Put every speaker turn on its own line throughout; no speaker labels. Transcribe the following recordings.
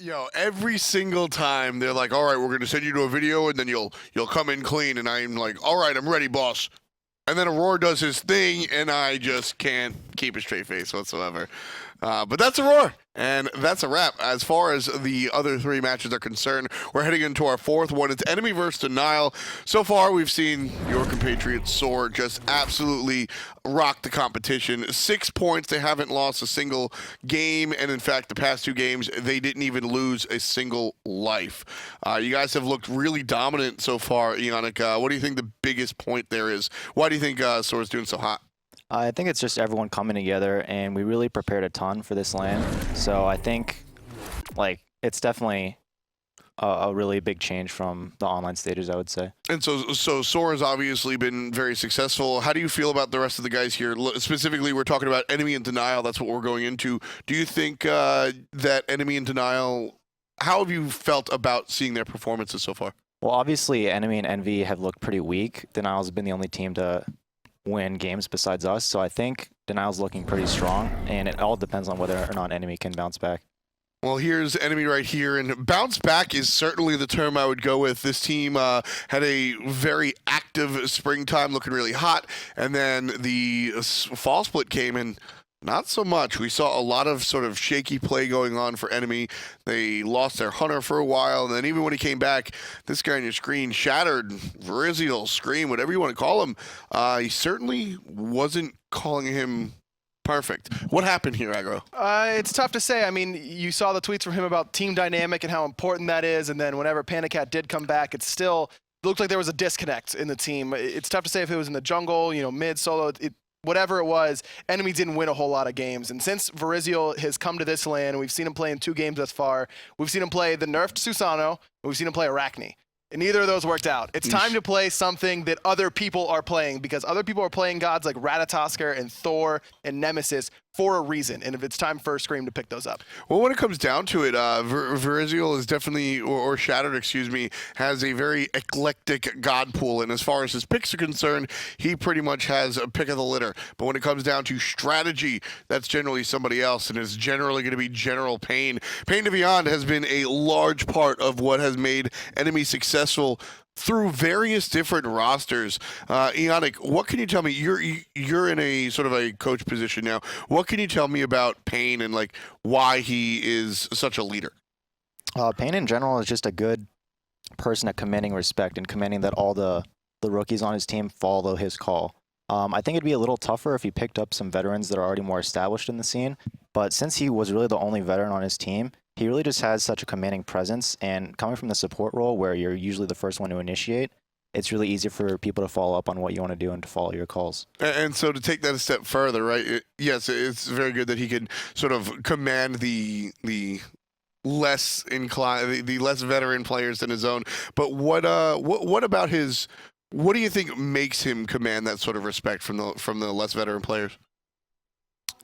Yo, every single time they're like, all right, we're going to send you to a video and then you'll come in clean. And I'm like, all right, I'm ready, boss. And then Aurora does his thing and I just can't keep a straight face whatsoever. But that's Aurora. And that's a wrap. As far as the other three matches are concerned, we're heading into our fourth one. It's Enemy versus Denial. So far, we've seen your compatriots Soar just absolutely rock the competition. 6 points. They haven't lost a single game. And in fact, the past 2 games, they didn't even lose a single life. You guys have looked really dominant so far, Ionic. What do you think the biggest point there is? Why do you think Soar's doing so hot?
I think it's just everyone coming together, and we really prepared a ton for this LAN. So I think, it's definitely a really big change from the online stages, I would say. And
so Soar has obviously been very successful. How do you feel about the rest of the guys here? Specifically, we're talking about Enemy and Denial. That's what we're going into. Do you think that Enemy and Denial, how have you felt about seeing their performances so far?
Well, obviously, Enemy and Envy have looked pretty weak. Denial's been the only team to win games besides us, so I think Denial's looking pretty strong, and it all depends on whether or not Enemy can bounce back.
Well, here's Enemy right here, and bounce back is certainly the term I would go with. This team had a very active springtime, looking really hot, and then the fall split came in. Not so much. We saw a lot of sort of shaky play going on for Enemy. They lost their Hunter for a while, and then even when he came back, this guy on your screen, Shattered, Verizial, Scream, whatever you want to call him, he certainly wasn't calling him perfect. What happened here, Aggro?
It's tough to say. I mean, you saw the tweets from him about team dynamic and how important that is, and then whenever PandaCat did come back, it still looked like there was a disconnect in the team. It's tough to say if it was in the jungle, mid, solo, whatever it was, Enemy didn't win a whole lot of games. And since Verizial has come to this LAN, and we've seen him play in 2 games thus far, we've seen him play the nerfed Susano, and we've seen him play Arachne. And neither of those worked out. It's time to play something that other people are playing, because other people are playing gods like Ratatoskr and Thor and Nemesis for a reason, and if it's time for Scream to pick those up.
Well, when it comes down to it, Verizial is definitely, or Shattered, excuse me, has a very eclectic god pool, and as far as his picks are concerned, he pretty much has a pick of the litter. But when it comes down to strategy, that's generally somebody else, and it's generally going to be General Pain. PainDeViande has been a large part of what has made Enemy successful through various different rosters. Ionic, what can you tell me? You're in a sort of a coach position now. What can you tell me about Pain and why he is such a leader?
Pain in general is just a good person at commanding respect and commanding that all the rookies on his team follow his call. I think it'd be a little tougher if he picked up some veterans that are already more established in the scene, but since he was really the only veteran on his team, he really just has such a commanding presence, and coming from the support role where you're usually the first one to initiate, it's really easy for people to follow up on what you want to do and to follow your calls.
And so to take that a step further, right, yes, it's very good that he can sort of command the less inclined, the less veteran players than his own. But what about his, what do you think makes him command that sort of respect from the less veteran players?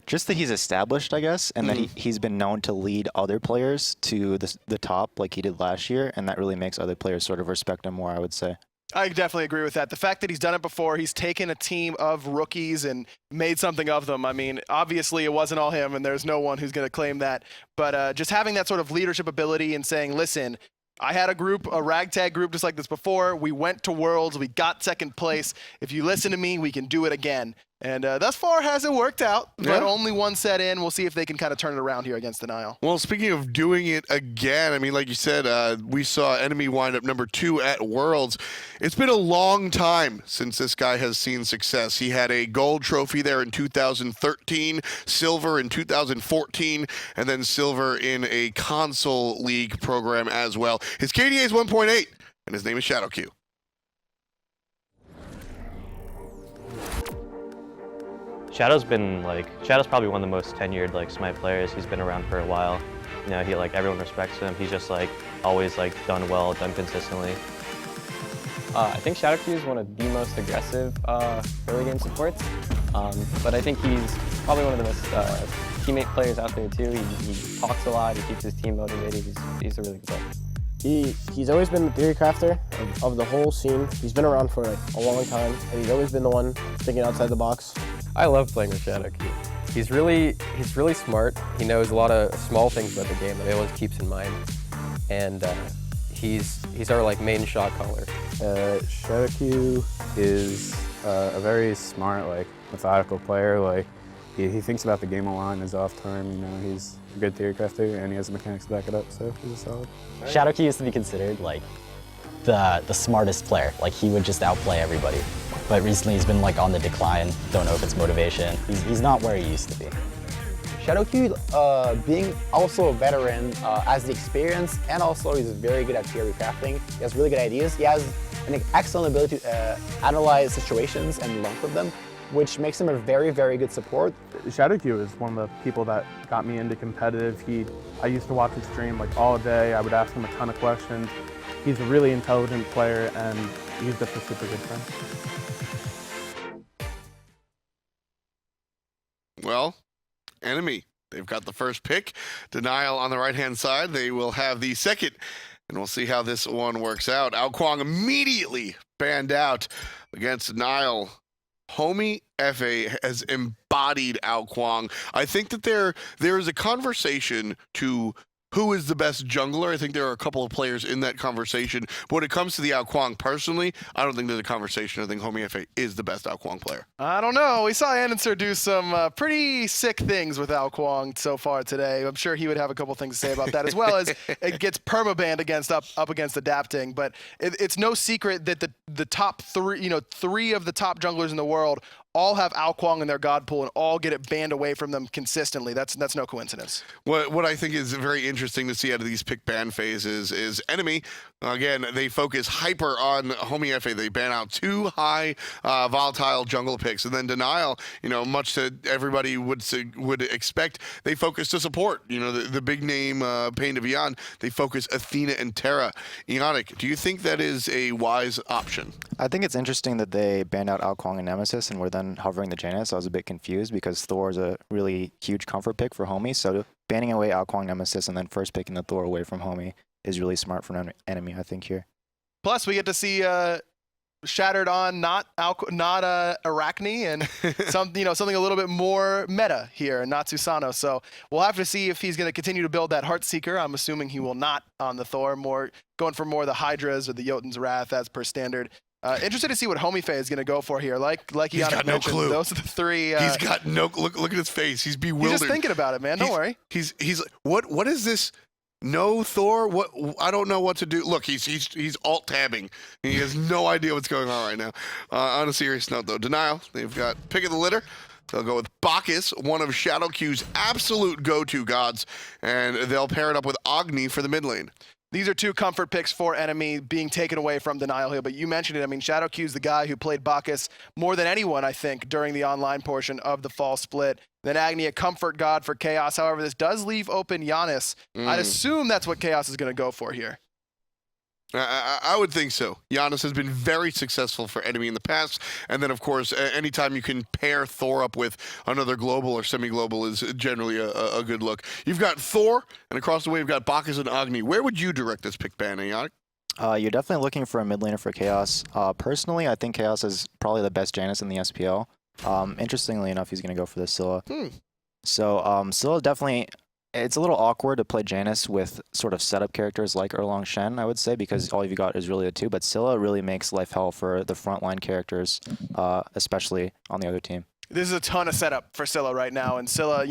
Just that he's established, I guess, and that he's been known to lead other players to the top like he did last year, and that really makes other players sort of respect him more, I would say.
I definitely agree with that. The fact that he's done it before, he's taken a team of rookies and made something of them. I mean, obviously it wasn't all him, and there's no one who's going to claim that. But just having that sort of leadership ability and saying, listen, I had a ragtag group just like this before. We went to Worlds. We got second place. If you listen to me, we can do it again. And thus far hasn't worked out, but only one set in. We'll see if they can kind of turn it around here against Denial.
Well, speaking of doing it again, I mean, like you said, we saw Enemy wind up number 2 at Worlds. It's been a long time since this guy has seen success. He had a gold trophy there in 2013, silver in 2014, and then silver in a console league program as well. His KDA is 1.8, and his name is Shadowq.
Shadow's probably one of the most tenured Smite players. He's been around for a while. Everyone respects him. He's just always done well, done consistently.
I think Shadowq is one of the most aggressive early game supports, but I think he's probably one of the most teammate players out there too. He talks a lot. He keeps his team motivated. He's a really good player.
He's always been the theory crafter of the whole scene. He's been around for a long time, and he's always been the one thinking outside the box.
I love playing with Shadowq. He's really smart. He knows a lot of small things about the game that he always keeps in mind, and he's our like main shot caller.
Shadowq is a very smart, like methodical player. Like he thinks about the game a lot in his off time. You know, he's a good theory crafter and he has the mechanics to back it up. So he's a solid.
Shadowq used to be considered like the smartest player. Like he would just outplay everybody. But recently he's been like on the decline. Don't know if it's motivation. He's not where he used to be.
Shadowq, being also a veteran, has the experience and also he's very good at theory crafting. He has really good ideas. He has an excellent ability to analyze situations and learn from them, which makes him a very, very good support.
Shadowq is one of the people that got me into competitive. I used to watch his stream like all day. I would ask him a ton of questions. He's a really intelligent player and he's just a super good friend.
Well, enemy, they've got the first pick. Denial on the right-hand side. They will have the second, and we'll see how this one works out. Aokwang immediately banned out against Denial. Homiefe has embodied Aokwang. I think that there is a conversation to who is the best jungler. I think there are a couple of players in that conversation. But when it comes to the Aokwang personally, I don't think there's a conversation. I think Homiefe is the best Aokwang player.
I don't know. We saw Ananser do some pretty sick things with Aokwang so far today. I'm sure he would have a couple things to say about that, as well as it gets permabanned against up against adapting. But it's no secret that the top three, three of the top junglers in the world all have Aokwang in their god pool and all get it banned away from them consistently. That's no coincidence.
What I think is very interesting to see out of these pick ban phases is enemy. Again, they focus hyper on Homiefe. They ban out 2 high volatile jungle picks, and then Denial, much to everybody would expect, they focus to support. The big name PainDeViande. They focus Athena and Terra. Ionic, do you think that is a wise option?
I think it's interesting that they banned out Aokwang and Nemesis and were then hovering the Janus. I was a bit confused because Thor is a really huge comfort pick for Homie. So banning away Aokwang, Nemesis, and then first picking the Thor away from Homie is really smart for an enemy, I think, here.
Plus, we get to see Shattered on not Arachne and something a little bit more meta here, not Susano. So we'll have to see if he's going to continue to build that Heartseeker. I'm assuming he will not on the Thor, going for more the hi-rez or the Jotun's Wrath as per standard. Interested to see what Homiefe is going to go for here. Like
he's got no clue.
Those are the three.
He's got no look at his face. He's bewildered.
He's just thinking about it, man. Don't worry.
He's what is this? No Thor? What? I don't know what to do. Look, he's alt tabbing. He has no idea what's going on right now. On a serious note, though, Denial. They've got pick of the litter. They'll go with Bacchus, one of Shadowq's absolute go-to gods, and they'll pair it up with Agni for the mid lane.
These are 2 comfort picks for enemy being taken away from Denial here, but you mentioned it. I mean, Shadowq is the guy who played Bacchus more than anyone, I think, during the online portion of the fall split. Then Agni, a comfort god for Khaos. However, this does leave open Giannis. I'd assume that's what Khaos is going to go for here.
I would think so. Giannis has been very successful for enemy in the past, and then, of course, anytime you can pair Thor up with another global or semi-global is generally a good look. You've got Thor, and across the way you've got Bacchus and Agni. Where would you direct this pick ban, Ionic?
You're definitely looking for a mid laner for Khaos. Personally, I think Khaos is probably the best Janus in the SPL. Interestingly enough, he's going to go for the Scylla. So Scylla definitely... It's a little awkward to play Janus with sort of setup characters like Erlang Shen, I would say, because all you've got is really the 2. But Scylla really makes life hell for the frontline characters, especially on the other team.
This is a ton of setup for Scylla right now, and Scylla,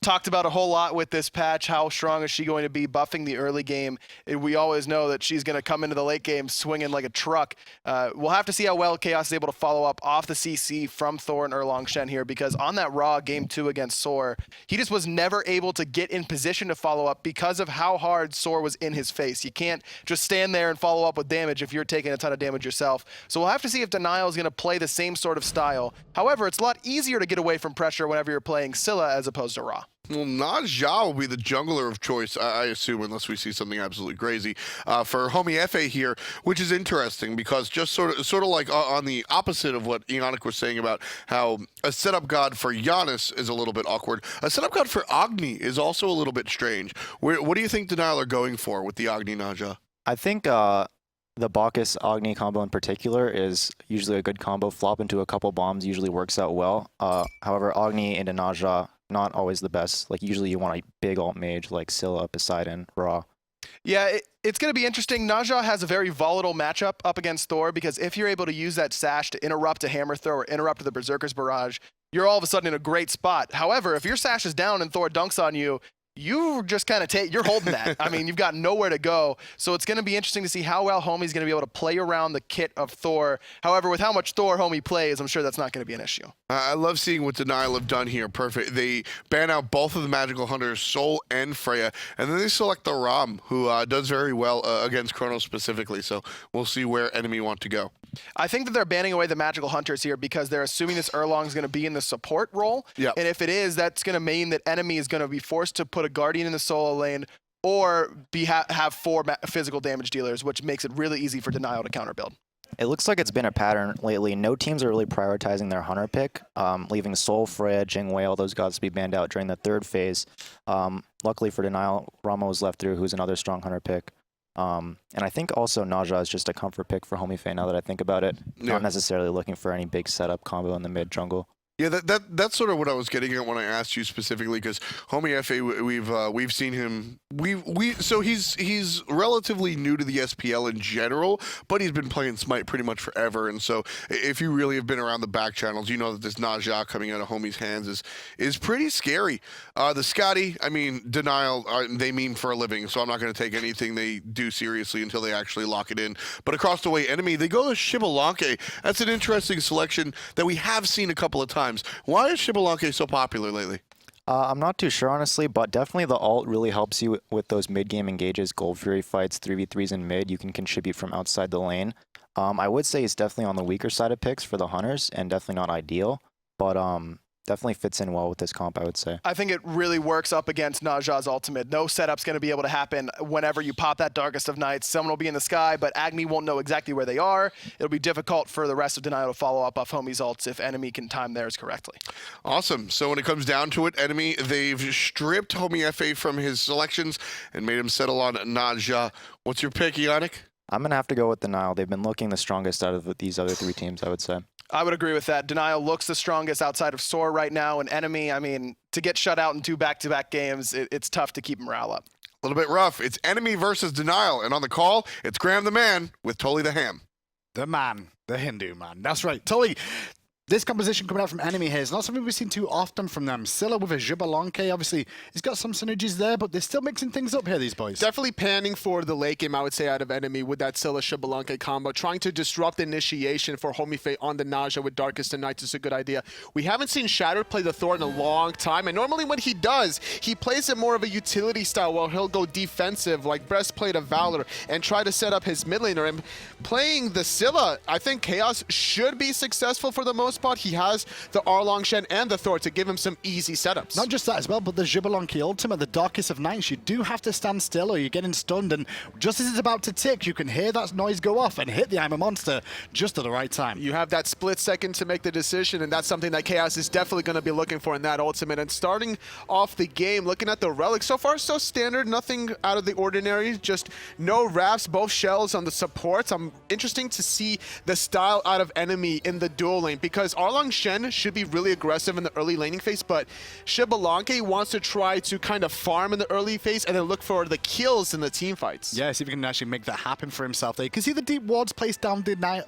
talked about a whole lot with this patch. How strong is she going to be buffing the early game? We always know that she's going to come into the late game swinging like a truck. We'll have to see how well Khaos is able to follow up off the CC from Thor and Erlang Shen here, because on that Raw game 2 against Sor, he just was never able to get in position to follow up because of how hard Sor was in his face. You can't just stand there and follow up with damage if you're taking a ton of damage yourself. So we'll have to see if Denial is going to play the same sort of style. However, it's a lot easier to get away from pressure whenever you're playing Scylla as opposed to Ra.
Well, Najah will be the jungler of choice, I assume, unless we see something absolutely crazy. For Homiefe here, which is interesting because just sort of like on the opposite of what Ionic was saying about how a setup god for Giannis is a little bit awkward, a setup god for Agni is also a little bit strange. What do you think Denial are going for with the Agni Najah?
I think the Bacchus Agni combo in particular is usually a good combo. Flop into a couple bombs usually works out well. However, Agni into Najah not always the best. Like usually you want a big alt mage like Scylla, Poseidon, Ra.
Yeah, it's going to be interesting. Naja has a very volatile matchup up against Thor because if you're able to use that sash to interrupt a hammer throw or interrupt the Berserker's Barrage, you're all of a sudden in a great spot. However, if your sash is down and Thor dunks on you, you just kind of you're holding that. I mean, you've got nowhere to go. So it's going to be interesting to see how well Homie's going to be able to play around the kit of Thor. However, with how much Thor Homie plays, I'm sure that's not going to be an issue.
I love seeing what Denial have done here. Perfect. They ban out both of the magical hunters, Sol and Freya, and then they select the Ram, who does very well against Chronos specifically. So we'll see where enemy want to go.
I think that they're banning away the magical hunters here because they're assuming this Erlang is going to be in the support role.
Yep.
And if it is, that's going to mean that enemy is going to be forced to put a guardian in the solo lane or have 4 physical damage dealers, which makes it really easy for Denial to counter build.
It looks like it's been a pattern lately. No teams are really prioritizing their hunter pick, leaving Sol, Freya, Jingwei, all those gods to be banned out during the 3rd phase. Luckily for Denial, Rama was left through, who's another strong hunter pick. And I think also Naja is just a comfort pick for Homiefe now that I think about it.
Yeah.
Not necessarily looking for any big setup combo in the mid jungle.
Yeah, that's sort of what I was getting at when I asked you specifically, because Homiefe, we've seen him. So he's relatively new to the SPL in general, but he's been playing Smite pretty much forever. And so if you really have been around the back channels, you know that this Naja coming out of Homie's hands is pretty scary. The Scotty, I mean, Denial, they meme for a living, so I'm not going to take anything they do seriously until they actually lock it in. But across the way, enemy, they go to Xbalanque. That's an interesting selection that we have seen a couple of times. Why is Xbalanque so popular lately?
I'm not too sure, honestly, but definitely the alt really helps you with those mid-game engages, Gold Fury fights, 3v3s in mid. You can contribute from outside the lane. I would say he's definitely on the weaker side of picks for the hunters and definitely not ideal, but definitely fits in well with this comp, I would say.
I think it really works up against Naja's ultimate. No setup's going to be able to happen whenever you pop that Darkest of Nights. Someone will be in the sky, but Agni won't know exactly where they are. It'll be difficult for the rest of Denial to follow up off Homie's ults if enemy can time theirs correctly.
Awesome. So when it comes down to it, enemy, they've stripped Homiefe from his selections and made him settle on Naja. What's your pick, Yannick?
I'm going to have to go with Denial. They've been looking the strongest out of these other 3 teams, I would say.
I would agree with that. Denial looks the strongest outside of Soar right now, and enemy, I mean, to get shut out in 2 back-to-back games, it's tough to keep morale up.
A little bit rough. It's enemy versus Denial, and on the call, it's Graham the Man with Tully the Ham.
The man, the Hindu man. That's right. Tully, this composition coming out from enemy here is not something we've seen too often from them. Scylla with a Xbalanque, obviously, he's got some synergies there, but they're still mixing things up here, these boys.
Definitely panning for the late game, I would say, out of enemy with that Scylla Xbalanque combo. Trying to disrupt the initiation for Homiefe on the Naja with Darkest of Nights is a good idea. We haven't seen Shadowq play the Thor in a long time, and normally when he does, he plays it more of a utility style while he'll go defensive, like Breastplate of Valor, and try to set up his mid laner. And playing the Scylla, I think Khaos should be successful for the most part. He has the Erlang, Shen, and the Thor to give him some easy setups.
Not just that as well, but the Xbalanque ultimate, the Darkest of Nights, you do have to stand still or you're getting stunned, and just as it's about to tick, you can hear that noise go off and hit the I'm a Monster just at the right time.
You have that split second to make the decision, and that's something that Khaos is definitely going to be looking for in that ultimate. And starting off the game, looking at the relics, so far so standard, nothing out of the ordinary, just no wraps, both shells on the supports. I'm interesting to see the style out of enemy in the dual lane, because Erlang Shen should be really aggressive in the early laning phase, but Xbalanque wants to try to kind of farm in the early phase and then look for the kills in the team fights.
Yeah, see if he can actually make that happen for himself there. You can see the deep wards placed down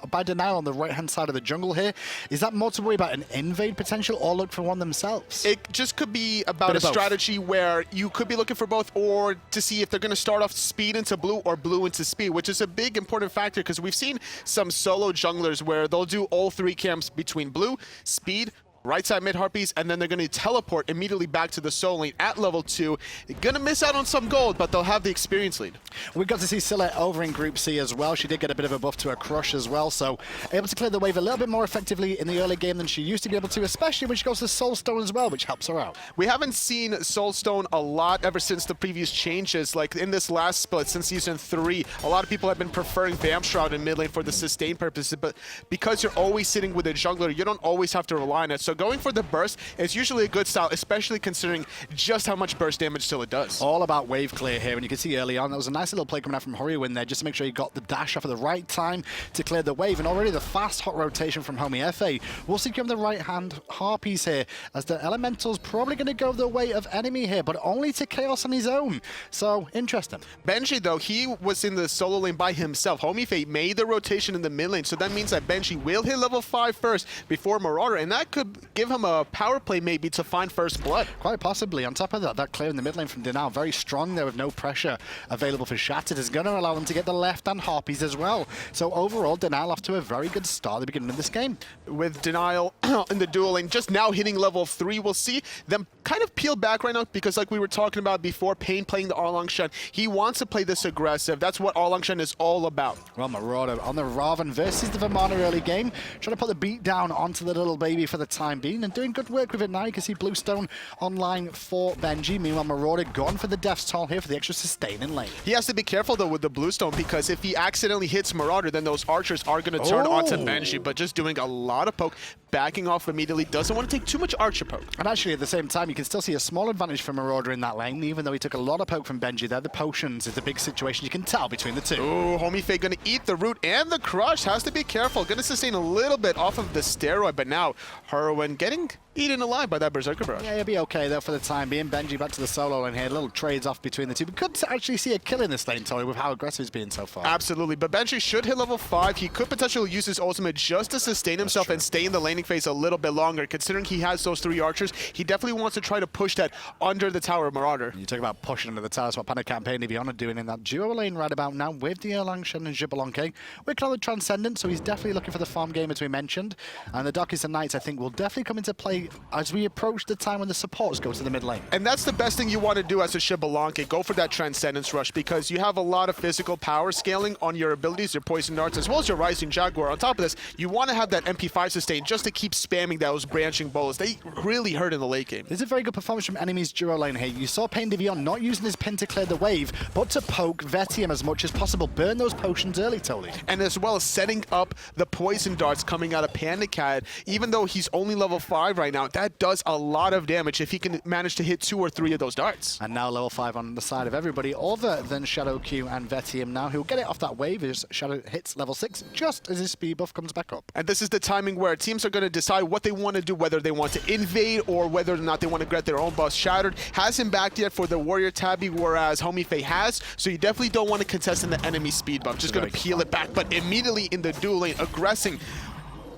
by Denial on the right-hand side of the jungle here. Is that more to worry about an invade potential or look for one themselves?
It just could be about a strategy where you could be looking for both, or to see if they're going to start off speed into blue or blue into speed, which is a big important factor because we've seen some solo junglers where they'll do all 3 camps between blue, speed, right side mid harpies, and then they're going to teleport immediately back to the soul lane at level 2. They're going to miss out on some gold, but they'll have the experience lead.
We got to see Scylla over in Group C as well. She did get a bit of a buff to her crush as well, so able to clear the wave a little bit more effectively in the early game than she used to be able to, especially when she goes to Soulstone as well, which helps her out.
We haven't seen Soulstone a lot ever since the previous changes. Like in this last split, since Season 3, a lot of people have been preferring Vamp Shroud in mid lane for the sustain purposes, but because you're always sitting with a jungler, you don't always have to rely on it. So going for the burst is usually a good style, especially considering just how much burst damage Scylla does.
All about wave clear here, and you can see early on, that was a nice little play coming out from Hurriwind there, just to make sure he got the dash off at the right time to clear the wave, and already the fast hot rotation from Homiefe will secure the right-hand Harpies here, as the Elemental's probably going to go the way of enemy here, but only to Khaos on his own. So, interesting.
Benji, though, he was in the solo lane by himself. Homiefe made the rotation in the mid lane, so that means that Benji will hit level 5 first before Marauder, and that could give him a power play maybe to find first blood.
Quite possibly. On top of that, that clear in the mid lane from Denal, very strong there with no pressure available for Shattered, is going to allow them to get the left-hand Harpies as well. So overall, Denal off to a very good start at the beginning of this game.
With Denial in the duel lane, just now hitting level 3, we'll see them kind of peel back right now, because like we were talking about before, Pain playing the Erlang Shen, he wants to play this aggressive. That's what Erlang Shen is all about.
Well, Marauder on the Ravana versus the Vamana early game, trying to put the beat down onto the little baby for the time being, and doing good work with it now. You can see Bluestone online for Benji. Meanwhile, Marauder gone for the Death's Toll here for the extra sustain in lane.
He has to be careful, though, with the Bluestone, because if he accidentally hits Marauder, then those archers are going to turn onto Benji, but just doing a lot of poke, backing off immediately, doesn't want to take too much archer poke.
And actually, at the same time, you can still see a small advantage for Marauder in that lane, even though he took a lot of poke from Benji there. The potions is the big situation you can tell between the two.
Ooh, Homiefe going to eat the root and the crush. Has to be careful. Going to sustain a little bit off of the steroid, but now Hurriwind getting eaten alive by that Berserker Barrage.
Yeah, he'll be okay though for the time being. Benji back to the solo lane here. Little trades off between the two. We could actually see a kill in this lane, Tori, with how aggressive he's been so far.
Absolutely, but Benji should hit level 5. He could potentially use his ultimate just to sustain himself and stay in the laning phase a little bit longer. Considering he has those 3 archers, he definitely wants to try to push that under the tower of Marauder.
You talk about pushing under the tower. That's what PandaCat and PainDeViande are doing in that duo lane right about now with the Erlang, Shen and Xbalanque. We're on the Transcendent, so he's definitely looking for the farm game as we mentioned. And the Darkest of Nights, I think, will definitely come into play as we approach the time when the supports go to the mid lane.
And that's the best thing you want to do as a Xbalanque. Go for that Transcendence Rush, because you have a lot of physical power scaling on your abilities, your Poison Darts, as well as your Rising Jaguar. On top of this, you want to have that MP5 sustain just to keep spamming those branching bolas. They really hurt in the late game.
This is a very good performance from enemies duo lane here. You saw PainDeViande not using his pin to clear the wave, but to poke Vetium as much as possible. Burn those potions early, Toli.
And as well as setting up the Poison Darts coming out of PandaCat. Even though he's only level 5 right now, that does a lot of damage if he can manage to hit 2 or 3 of those darts.
And now level 5 on the side of everybody other than Shadowq and Vetium now, who'll get it off that wave as Shadow hits level 6 just as his speed buff comes back up.
And this is the timing where teams are going to decide what they want to do, whether they want to invade or whether or not they want to get their own boss. Shattered hasn't backed yet for the Warrior Tabby, whereas Homiefe has, so you definitely don't want to contest in the enemy speed buff. Just going to peel it back, but immediately in the duel lane, aggressing,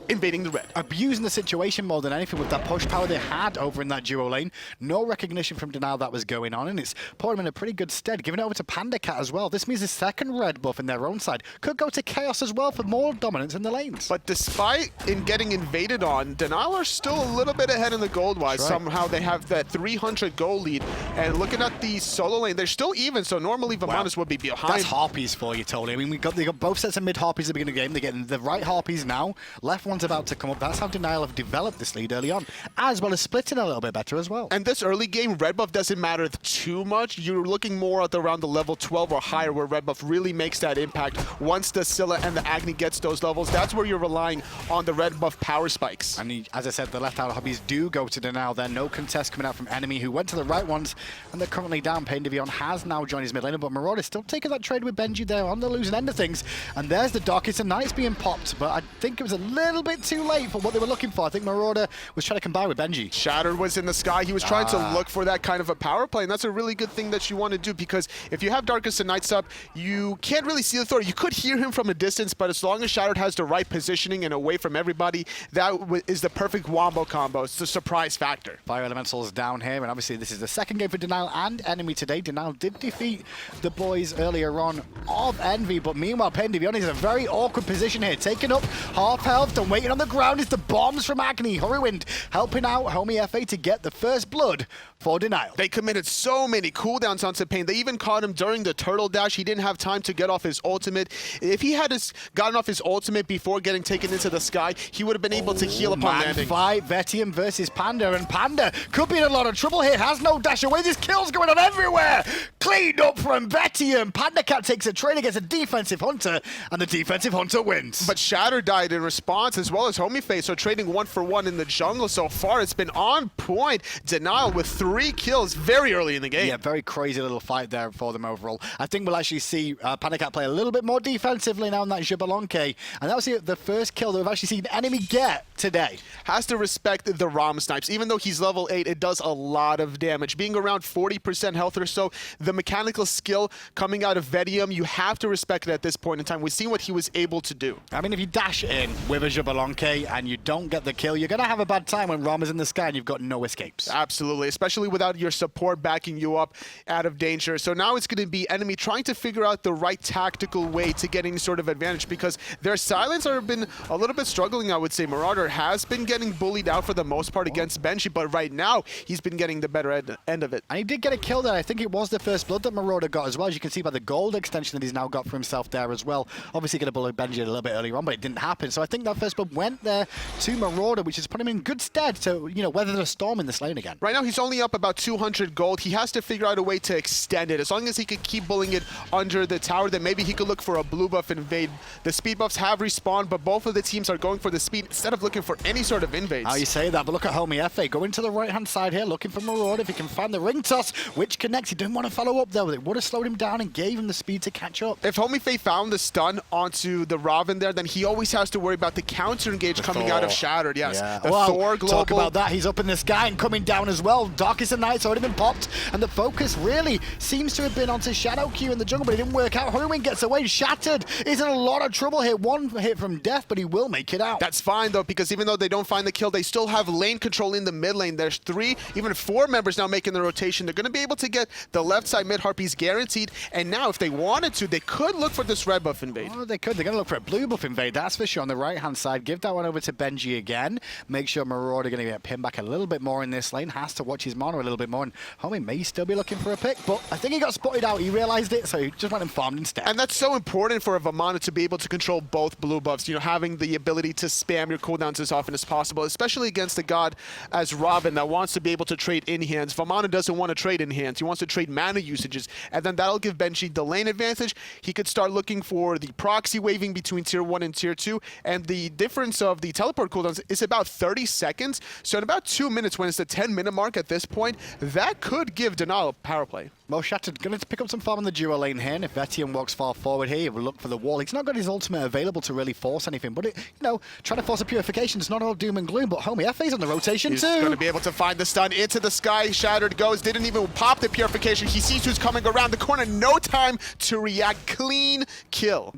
invading the red.
Abusing the situation more than anything with that push power they had over in that duo lane. No recognition from Denial that was going on, and it's put him in a pretty good stead. Giving it over to PandaCat as well. This means the second red buff in their own side could go to Khaos as well for more dominance in the lanes.
But despite in getting invaded on, Denial are still a little bit ahead in the gold-wise. Right. Somehow they have that 300 gold lead, and looking at the solo lane, they're still even, so normally Vamanas would be behind.
That's Harpies for you, Tony. I mean, they got both sets of mid Harpies at the beginning of the game. They're getting the right Harpies now. Left one's about to come up. That's how Denial have developed this lead early on, as well as splitting a little bit better as well.
And this early game, red buff doesn't matter too much. You're looking more at around the level 12 or higher, where red buff really makes that impact. Once the Scylla and the Agni gets those levels, that's where you're relying on the red buff power spikes.
And as I said, the left-hand Harpies do go to Denial there. No contest coming out from enemy, who went to the right ones, and they're currently down. PainDeViande has now joined his mid laner, but Marauder still taking that trade with Benji there on the losing end of things. And there's the Darkest of Nights being popped, but I think it was a little bit too late for what they were looking for. I think Marauder was trying to combine with Benji.
Shattered was in the sky. He was trying to look for that kind of a power play, and that's a really good thing that you want to do, because if you have Darkest of Nights up, you can't really see the Thor. You could hear him from a distance, but as long as Shattered has the right positioning and away from everybody, that is the perfect wombo combo. It's the surprise factor.
Fire Elementals down here, and obviously this is the second game for Denial and enemy today. Denial did defeat the boys earlier on of Envy, but meanwhile PainDeViande is in a very awkward position here, taking up half health and waiting on the ground is the bombs from Agni. Hurriwind helping out Homiefe to get the first blood for Denial.
They committed so many cooldowns onto Pain. They even caught him during the turtle dash. He didn't have time to get off his ultimate. If he had gotten off his ultimate before getting taken into the sky, he would have been able to heal upon landing.
Fight, Vetium versus Panda, and Panda could be in a lot of trouble here. Has no dash away. There's kills going on everywhere. Cleaned up from Vetium. PandaCat takes a trade against a defensive hunter, and the defensive hunter wins.
But Shatter died in response, as well as Homiefe, so trading 1-for-1 in the jungle so far. It's been on point. Denial with 3 kills very early in the game.
Yeah, very crazy little fight there for them overall. I think we'll actually see PandaCat play a little bit more defensively now in that Xbalanque, and that was the first kill that we've actually seen enemy get today.
Has to respect the Rama snipes. Even though he's level 8, it does a lot of damage. Being around 40% health or so, the mechanical skill coming out of Vetium, you have to respect it at this point in time. We've seen what he was able to do.
I mean, if you dash in with a Xbalanque and you don't get the kill, you're going to have a bad time when Rama's in the sky and you've got no escapes.
Absolutely, especially without your support backing you up out of danger. So now it's going to be enemy trying to figure out the right tactical way to get any sort of advantage, because their silence have been a little bit struggling, I would say. Marauder has been getting bullied out for the most part against Benji, but right now he's been getting the better end of it.
And he did get a kill there. I think it was the first blood that Marauder got as well, as you can see by the gold extension that he's now got for himself there as well. Obviously going to bully Benji a little bit earlier on, but it didn't happen. So I think that first blood went there to Marauder, which has put him in good stead to, you know, weather the storm in this lane again.
Right now he's only up about 200 gold. He has to figure out a way to extend it. As long as he could keep bullying it under the tower, then maybe he could look for a blue buff invade. The speed buffs have respawned, but both of the teams are going for the speed instead of looking for any sort of invades.
How you say that, but look at Homiefe going to the right-hand side here, looking for Marauder. If he can find the ring toss, which connects, he didn't want to follow up though. It would have slowed him down and gave him the speed to catch up.
If Homiefe found the stun onto the Ravana there, then he always has to worry about the counter engage coming
Thor.
out of Shattered. Yes,
Yeah.
the
Well,
Thor global.
talk about that. He's up in the sky and coming down as well. Darkest of Night's already been popped, and the focus really seems to have been onto Shadowq in the jungle, but it didn't work out. Hurriwind gets away. Shattered is in a lot of trouble here. One hit from death, but he will make it out.
That's fine though, because even though they don't find the kill, they still have lane control in the mid lane. There's 3, even 4 members now making the rotation. They're going to be able to get the left side mid harpies guaranteed, and now if they wanted to, they could look for this red buff invade.
Oh, they could. They're going to look for a blue buff invade, that's for sure. On the right-hand side, give that one over to Benji again. Make sure Marauder going to get pinned back a little bit more in this lane. Has to watch his mana a little bit more, and Homie may still be looking for a pick, but I think he got spotted out. He realized it, so he just went and farmed instead.
And that's so important for a Vamana to be able to control both blue buffs, you know, having the ability to spam your cooldowns as often as possible, especially against a god as Ravana that wants to be able to trade in hands. Vamana doesn't want to trade in hands. He wants to trade mana usages, and then that'll give Benji the lane advantage. He could start looking for the proxy waving between tier 1 and tier 2, and the difference of the teleport cooldowns is about 30 seconds. So in about 2 minutes, when it's the 10-minute mark at this point, that could give Denial power play.
Well, Shattered going to pick up some farm in the duo lane here, and if Vetium walks far forward here, he will look for the wall. He's not got his ultimate available to really force anything, but, you know, trying to force a purification is not all doom and gloom, but Homiefe's on the rotation
He's
too.
going to be able to find the stun into the sky. Shattered goes, didn't even pop the purification. He sees who's coming around the corner, no time to react. Clean kill.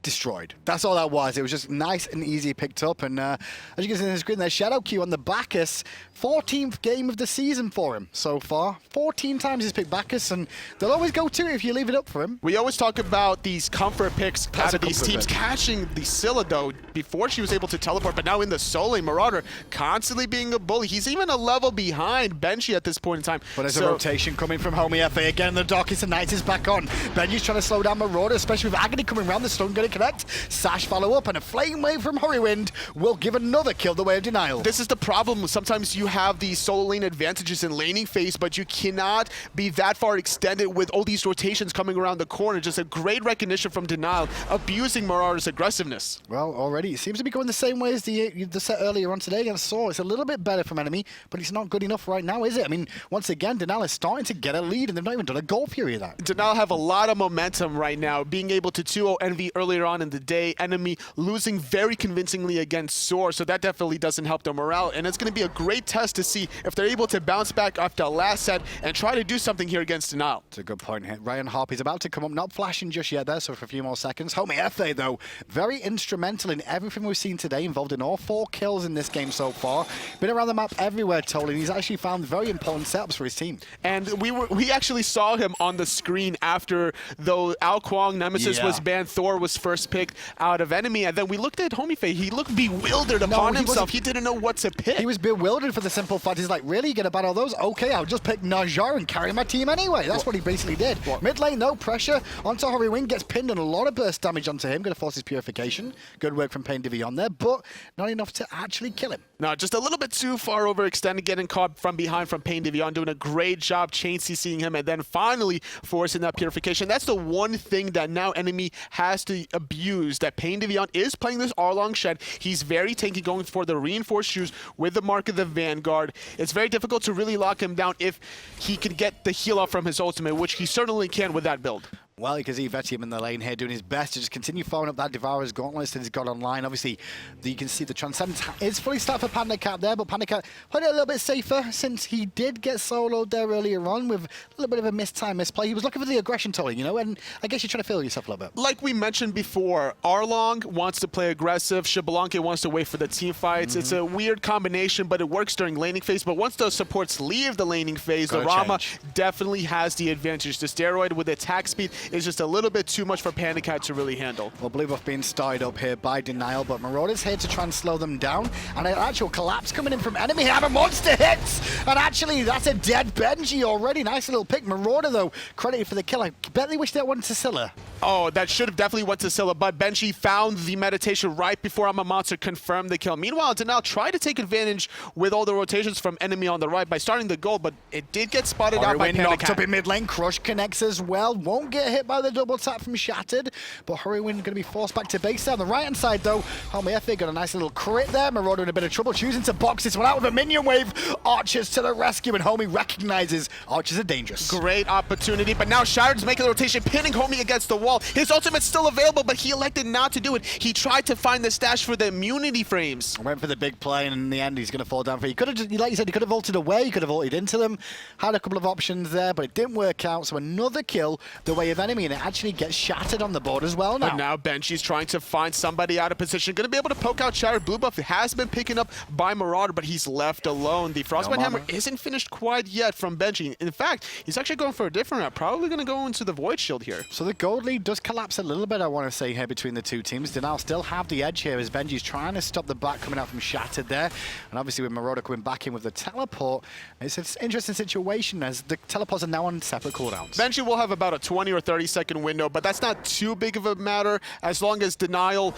Destroyed. That's all that was. It was just nice and easy picked up. And as you can see in the screen there, Shadowq on the Bacchus. 14th game of the season for him so far. 14 times he's picked Bacchus, and they'll always go to it if you leave it up for him.
We always talk about these comfort picks out of these teams. Catching the Scylla, though, before she was able to teleport, but now in the solo lane, Marauder constantly being a bully. He's even a level behind Benji at this point in time.
But there's a rotation coming from Homiefe. Again, the Darkest of Nights is back on. Benji's trying to slow down Marauder, especially with Agni coming around. The stun going to connect. Sash follow up, and a flame wave from Hurriwind will give another kill the way of Denial.
This is the problem. Sometimes you have these solo lane advantages in laning phase, but you cannot be that far extended with all these rotations coming around the corner. Just a great recognition from Denial, abusing Marauder's aggressiveness.
Well, already it seems to be going the same way as the set earlier on today against Thor. It's a little bit better from enemy, but it's not good enough right now, is it? I mean, once again, Denial is starting to get a lead, and they've not even done a goal fury of that.
Denial have a lot of momentum right now, being able to 2-0 Envy earlier on in the day. Enemy losing very convincingly against Thor, so that definitely doesn't help their morale, and it's going to be a great test to see if they're able to bounce back after the last set and try to do something here against Denial.
It's a good point here. Ryan Harp is about to come up, not flashing just yet there, so for a few more seconds. Homiefe, though, very instrumental in everything we've seen today, involved in all 4 kills in this game so far. Been around the map everywhere, Tolan. He's actually found very important setups for his team.
And we actually saw him on the screen after the Al Kwong Nemesis was banned. Thor was first. first pick out of enemy. And then we looked at Homiefe. He looked bewildered upon himself. He didn't know what to pick.
He was bewildered for the simple fact he's like, really, you're going to battle those? Okay, I'll just pick Najar and carry my team anyway. That's what he basically did. Mid lane, no pressure. Onto Hurriwind, gets pinned and a lot of burst damage onto him. Going to force his purification. Good work from PainDeViande there, but not enough to actually kill him.
No, just a little bit too far overextended, getting caught from behind from PainDeViande, doing a great job chain CCing him, and then finally forcing that purification. That's the one thing that now enemy has to abuse, that PainDeViande is playing this Erlang Shen. He's very tanky, going for the reinforced shoes with the Mark of the Vanguard. It's very difficult to really lock him down if he could get the heal off from his ultimate, which he certainly can with that build.
Well, you can see Vetium in the lane here doing his best to just continue following up that Devourer's Gauntlet that he's got online. Obviously, you can see the Transcendence is fully stacked for PandaCat there, but PandaCat played it a little bit safer since he did get soloed there earlier on with a little bit of a misplay. He was looking for the aggression tolling, you know, and I guess you're trying to feel yourself a little bit.
Like we mentioned before, Erlang wants to play aggressive, Xbalanque wants to wait for the team fights. It's a weird combination, but it works during laning phase. But once those supports leave the laning phase, the Rama definitely has the advantage. The steroid with attack speed is just a little bit too much for PandaCat to really handle.
Well, Blue Buff being started up here by Denial, but Marauder's here to try and slow them down. And an actual collapse coming in from enemy. Have a monster hits! And actually, that's a dead Benji already. Nice little pick. Marauder, though, credited for the kill. I bet they wish that went to Scylla.
Oh, that should have definitely went to Scylla, but Benji found the meditation right before I'm a Monster confirmed the kill. Meanwhile, Denial tried to take advantage with all the rotations from enemy on the right by starting the goal, but it did get spotted out by PandaCat.
Knocked up in mid lane. Crush connects as well. Won't get hit by the double tap from Shattered, but Hurriwind going to be forced back to base there. On the right-hand side, though, Homiefe got a nice little crit there. Marauder in a bit of trouble, choosing to box this one out with a minion wave. Archers to the rescue, and Homie recognizes Archers are dangerous.
Great opportunity, but now Shattered's making the rotation, pinning Homie against the wall. His ultimate's still available, but he elected not to do it. He tried to find the stash for the immunity frames.
Went for the big play, and in the end, he's going to fall down for it. He could have, just, like you said, he could have ulted away, he could have ulted into them. Had a couple of options there, but it didn't work out. So another kill the way of enemy, and it actually gets Shattered on the board as well now.
But now Benji's trying to find somebody out of position. Going to be able to poke out Shattered. Blue buff has been picking up by Marauder, but he's left alone. The Frostbite Hammer isn't finished quite yet from Benji. In fact, he's actually going for a different route. Probably going to go into the Void Shield here.
So the gold lead does collapse a little bit, I want to say, here between the two teams. Denial still have the edge here as Benji's trying to stop the back coming out from Shattered there. And obviously with Marauder coming back in with the teleport, it's an interesting situation as the teleports are now on separate cooldowns.
Benji will have about a 20 or 30 second window, but that's not too big of a matter as long as Denial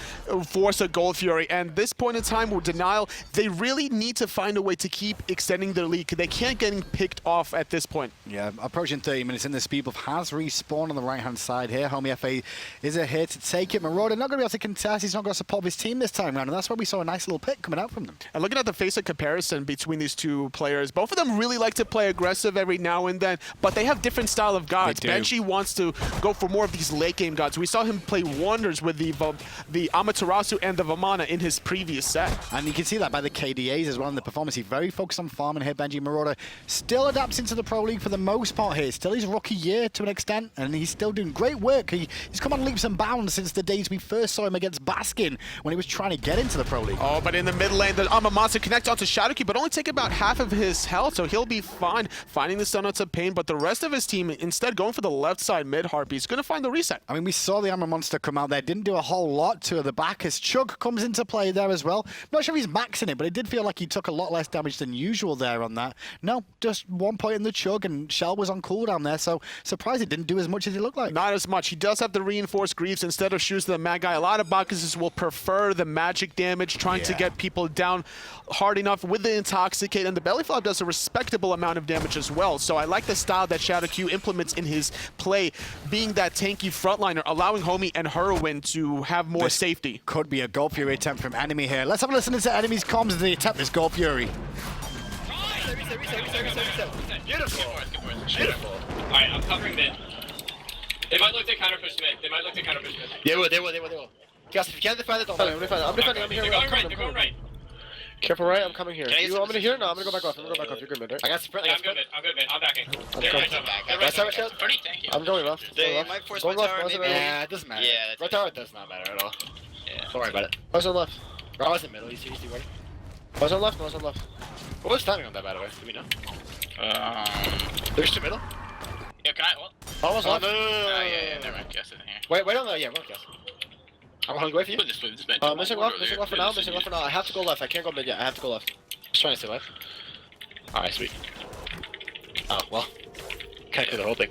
force a Gold Fury. And this point in time with Denial, they really need to find a way to keep extending their lead. They can't get picked off at this point.
Yeah, approaching 30 minutes in, the speed buff has respawned on the right-hand side here. Homiefe is here to take it. Marauder not going to be able to contest. He's not going to support his team this time around, and that's why we saw a nice little pick coming out from them.
And looking at the face of comparison between these two players, both of them really like to play aggressive every now and then, but they have different style of gods. Benji wants to go for more of these late game gods. We saw him play wonders with the Amaterasu and the Vamana in his previous set.
And you can see that by the KDAs as well in the performance. He's very focused on farming here. Benji Marauder still adapts into the Pro League for the most part here. Still his rookie year to an extent, and he's still doing great work. He's come on leaps and bounds since the days we first saw him against Baskin when he was trying to get into the Pro League.
Oh, but in the mid lane, the Monster connects onto Shadowq, but only take about half of his health, so he'll be fine finding the stun onto Pain, but the rest of his team instead going for the left side mid Harpy. He's going to find the reset.
I mean, we saw the Armor Monster come out there. Didn't do a whole lot to the back as Chug comes into play there as well. Not sure if he's maxing it, but it did feel like he took a lot less damage than usual there on that. No, just 1 point in the Chug, and Shell was on cooldown there, so surprised it didn't do as much as it looked like.
Not as much. He does have the reinforced Greaves instead of shoes to the Mad Guy. A lot of Bacchuses will prefer the magic damage, trying to get people down hard enough with the Intoxicate, and the Belly Flop does a respectable amount of damage as well. So I like the style that Shadowq implements in his play, being that tanky frontliner, allowing Homie and Hurriwind to have more safety.
Could be a Gold Fury attempt from enemy here. Let's have a listen to enemy's comms as they attempt this Gold Fury.
Beautiful. Beautiful. Alright, I'm covering mid. They might look to counter push mid. They will.
Guys, if you can't defend it, don't I'm defending. I'm here.
They're going right.
Careful, right? I'm coming here. You want me to here? No, I'm gonna go back off. You're good mid, right?
I got sprint. I'm good mid. I'm backing. Thank you.
I'm going left.
They might force my tower, maybe.
Yeah, it doesn't matter.
Yeah,
right tower does not matter at all.
Yeah.
Don't worry about it. I was on left. I was in middle. Easy, ready? I was on left. What was timing on that, by the way? Do we know? There's two middle?
Yeah, can I? What?
I was left.
No. Yeah, never mind. Guess it in here.
Wait on the, yeah, we'll guess. I'm going to wait for you. Missing left for now. I have to go left. I can't go mid yet. I have to go left. Just trying to stay left. Alright, sweet. Oh, well. Can't do the whole thing.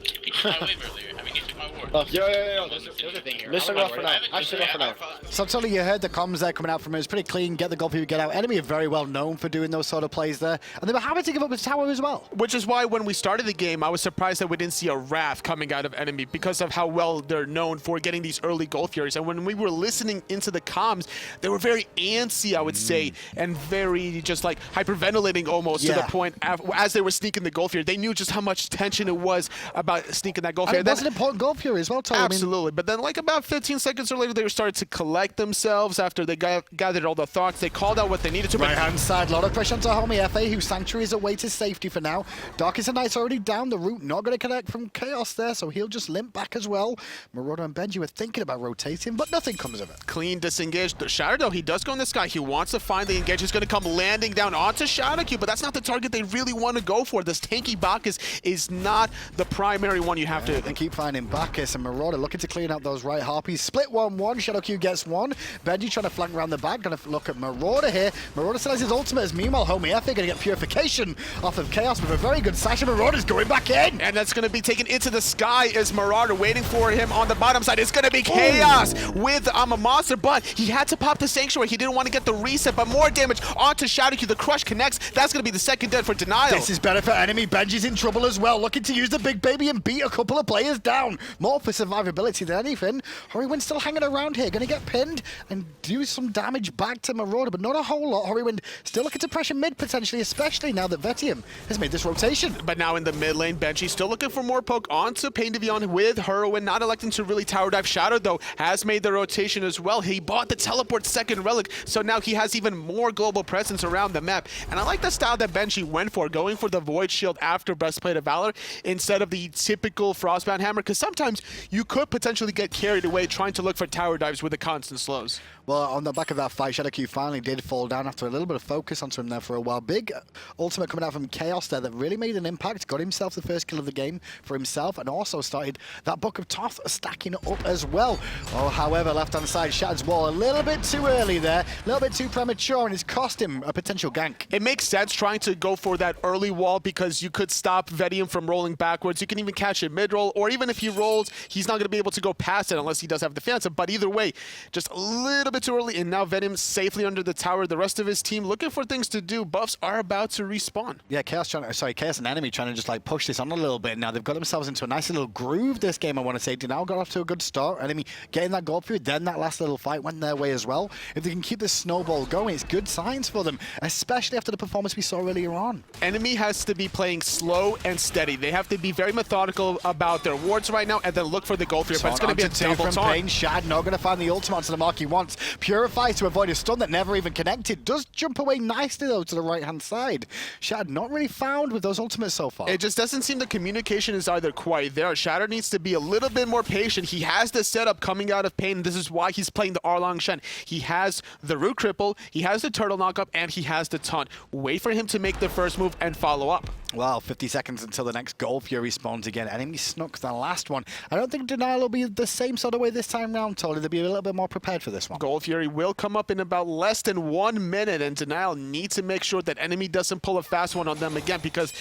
Yo. There's a thing here. Missing left for now. Actually, left for now.
So Tully, you heard the comms there coming out from him. It's pretty clean. Get the goal for you, get out. Enemy are very well known for doing those sort of plays there. And they were having to give up the tower as well.
Which is why when we started the game, I was surprised that we didn't see a wrath coming out of Enemy because of how well they're known for getting these early goal furies. And when we were listening into the comms, they were very antsy, I would say, and very just like hyperventilating almost to the point as they were sneaking the goal fury. They knew just how much tension it was about sneaking that goal fury.
And that's an important goal fury as well, Tully.
Absolutely. But then like about 15 seconds or later, they started to collect themselves after they gathered all the thoughts. They called out what they needed to.
Right-hand side, a lot of pressure onto Homiefe, whose Sanctuary is away to safety for now. Darkest of Night's already down the route, not going to connect from Khaos there, so he'll just limp back as well. Marauder and Benji were thinking about rotating, but nothing comes of it.
Clean disengage. The Shadow, though, he does go in the sky. He wants to find the engage. He's going to come landing down onto Shadowq, but that's not the target they really want to go for. This tanky Bacchus is not the primary one you have to.
They keep finding Bacchus and Marauder looking to clean out those right harpies. Split 1-1. Shadowq gets one. Benji trying to flank around the back. Going to look at Marauder here. Marauder still has his ultimate. As meanwhile, Homiefe going to get purification off of Khaos with a very good sash. Marauder's going back in.
And that's going to be taken into the sky as Marauder waiting for him on the bottom side. It's going to be Chaos with a monster, but he had to pop the Sanctuary. He didn't want to get the reset, but more damage onto Shadowq. The crush connects. That's going to be the second dead for Denial.
This is better for Enemy. Benji's in trouble as well, looking to use the big baby and beat a couple of players down. More for survivability than anything. Hurriwind still hanging around here, going to get pinned and do some damage back to Marauder, but not a whole lot. Hurriwind still looking to pressure mid potentially, especially now that Vetium has made this rotation.
But now in the mid lane, Benji still looking for more poke onto PainDeViande with Hurriwind, not electing to really tower dive. Shadow, though, has made the rotation as well. He bought the teleport second relic, so now he has even more global presence around the map. And I like the style that Benji went for, going for the Void Shield after Breastplate of Valor instead of the typical Frostbound Hammer, because sometimes you could potentially get carried away trying to look for tower dives with the constant slows.
Well, on the back of that fight, Shadowq finally did fall down after a little bit of focus onto him there for a while. Big ultimate coming out from Khaos there that really made an impact, got himself the first kill of the game for himself, and also started that Book of Thoth stacking up as well. Oh, however, left-hand side, Shad's wall a little bit too early there, a little bit too premature, and it's cost him a potential gank.
It makes sense trying to go for that early wall because you could stop Vetium from rolling backwards. You can even catch a mid-roll, or even if he rolls, he's not going to be able to go past it unless he does have defensive. But either way, just a little bit too early, and now Vetium safely under the tower. The rest of his team looking for things to do. Buffs are about to respawn.
Yeah, Khaos and Enemy trying to just like push this on a little bit. Now they've got themselves into a nice little groove this game, I want to say. Now got off to a good start. Enemy getting that goal through, then that last little fight went their way as well. If they can keep this snowball going, it's good signs for them, especially after the performance we saw earlier on.
Enemy has to be playing slow and steady. They have to be very methodical about their wards right now and then look for the goal through. But it's going to be a double
from Pain. Shad not going to find the ultimate to the mark he wants. Purify to avoid a stun that never even connected. Does jump away nicely though to the right-hand side. Shad not really found with those ultimates so far.
It just doesn't seem the communication is either quite there. Shadow needs to be a little bit more patient. He has the setup coming out of Pain. This is why he's playing the Erlang Shen. He has the root cripple, he has the turtle knockup, and he has the taunt. Wait for him to make the first move and follow up.
Well, 50 seconds until the next Gold Fury spawns again. Enemy snuck the last one. I don't think Denial will be the same sort of way this time round, Tolly. They'll be a little bit more prepared for this one.
Gold Fury will come up in about less than 1 minute, and Denial needs to make sure that Enemy doesn't pull a fast one on them again, because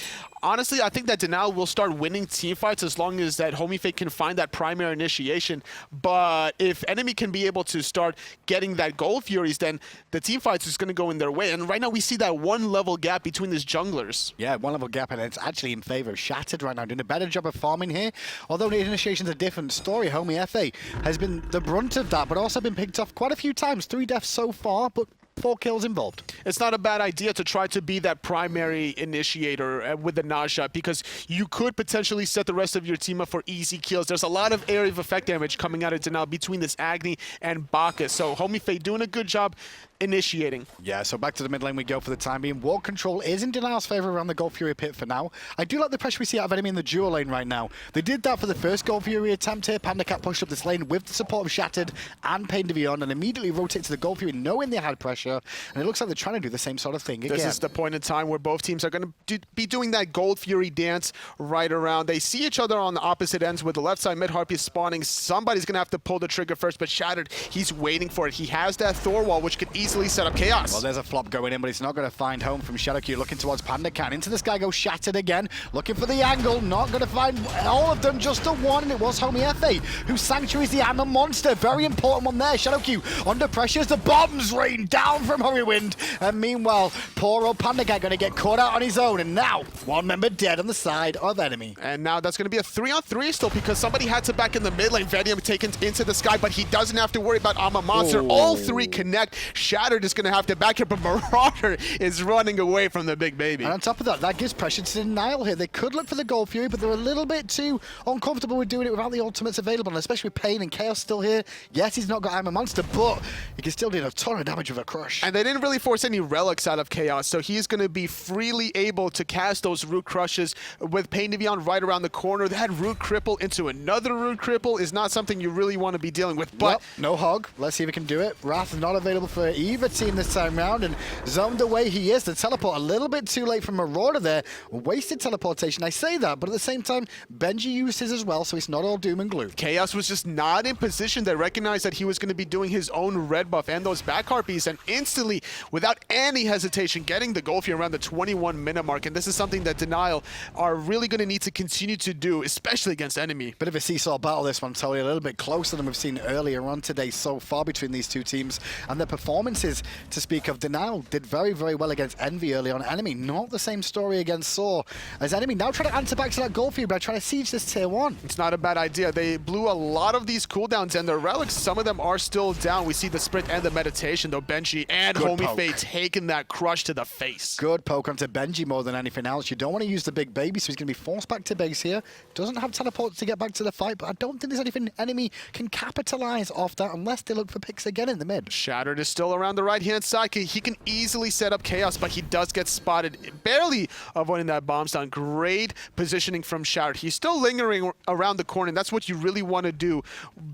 honestly, I think that Denial will start winning team fights as long as that Homiefe can find that primary initiation. But if Enemy can be able to start getting that Gold Furies, then the team fights is going to go in their way. And right now we see that 1 level gap between these junglers.
Yeah, 1 level gap, and it's actually in favor of Shattered right now, doing a better job of farming here. Although the initiation's a different story, Homiefe has been the brunt of that, but also been picked off quite a few times. 3 deaths so far, but 4 kills involved.
It's not a bad idea to try to be that primary initiator with the nausea, because you could potentially set the rest of your team up for easy kills. There's a lot of area of effect damage coming out of Denial between this Agni and Bacchus. So Homiefe doing a good job initiating.
Yeah, so back to the mid lane we go for the time being. Ward control is in Denial's favor around the Gold Fury pit for now. I do like the pressure we see out of enemy in the dual lane right now. They did that for the first Gold Fury attempt here. PandaCat pushed up this lane with the support of Shattered and PainDeViande and immediately rotated to the Gold Fury knowing they had pressure. And it looks like they're trying to do the same sort of thing again.
This is the point in time where both teams are going to be doing that Gold Fury dance right around. They see each other on the opposite ends with the left side mid Harpy spawning. Somebody's going to have to pull the trigger first, but Shattered, he's waiting for it. He has that Thor wall, which could easily set up chaos.
Well, there's a flop going in, but it's not going to find home from Shadowq. Looking towards PandaCat. Into the sky goes Shattered again. Looking for the angle. Not going to find all of them, just the one, and it was Homiefe, who sanctuaries the Amber Monster. Very important one there. Shadowq under pressure as the bombs rain down from Hurriwind. And meanwhile, poor old PandaCat going to get caught out on his own. And now, one member dead on the side of enemy.
And now that's going to be a 3-on-3 still because somebody had to back in the mid lane. Vetium taken into the sky, but he doesn't have to worry about Amber Monster. All three connect. Shattered is going to have to back here, but Marauder is running away from the big baby.
And on top of that, that gives pressure to Denial here. They could look for the Gold Fury, but they're a little bit too uncomfortable with doing it without the ultimates available, and especially with Pain and Khaos still here. Yes, he's not got Amber Monster, but he can still do a ton of damage with a crush.
And they didn't really force any relics out of Khaos, so he's going to be freely able to cast those root crushes with PainDeViande right around the corner. That root cripple into another root cripple is not something you really want to be dealing with, but...
Well, no hog. Let's see if he can do it. Wrath not available for either team this time round, and zoned away he is. The teleport a little bit too late from Marauder there. Wasted teleportation. I say that, but at the same time, Benji used his as well, so it's not all doom and gloom.
Khaos was just not in position. They recognized that he was going to be doing his own red buff and those back harpies, and instantly, without any hesitation, getting the Gold Fury around the 21-minute mark. And this is something that Denial are really going to need to continue to do, especially against enemy.
Bit of a seesaw battle this one, Totally. A little bit closer than we've seen earlier on today so far between these two teams. And their performances, to speak of, Denial did very, very well against Envy early on. Enemy, not the same story against Thor. As Enemy now trying to answer back to that Gold Fury by trying to siege this tier 1.
It's not a bad idea. They blew a lot of these cooldowns, and their relics, some of them are still down. We see the sprint and the meditation, though. Benji and Homiefe taking that crush to the face.
Good poke onto Benji more than anything else. You don't want to use the big baby, so he's going to be forced back to base here. Doesn't have teleport to get back to the fight, but I don't think there's anything Enemy can capitalize off that unless they look for picks again in the mid.
Shattered is still around the right-hand side. He can easily set up Khaos, but he does get spotted, barely avoiding that bomb stun. Great positioning from Shattered. He's still lingering around the corner, and that's what you really want to do,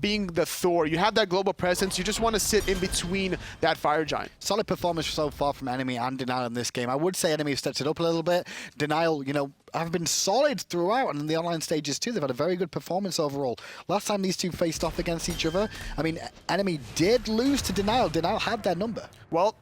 being the Thor. You have that global presence. You just want to sit in between that fire giant.
Solid performance so far from Enemy and Denial in this game. I would say Enemy have stepped it up a little bit. Denial, you know, have been solid throughout, and in the online stages too. They've had a very good performance overall. Last time these two faced off against each other, I mean, Enemy did lose to Denial. Denial had their number.
Well,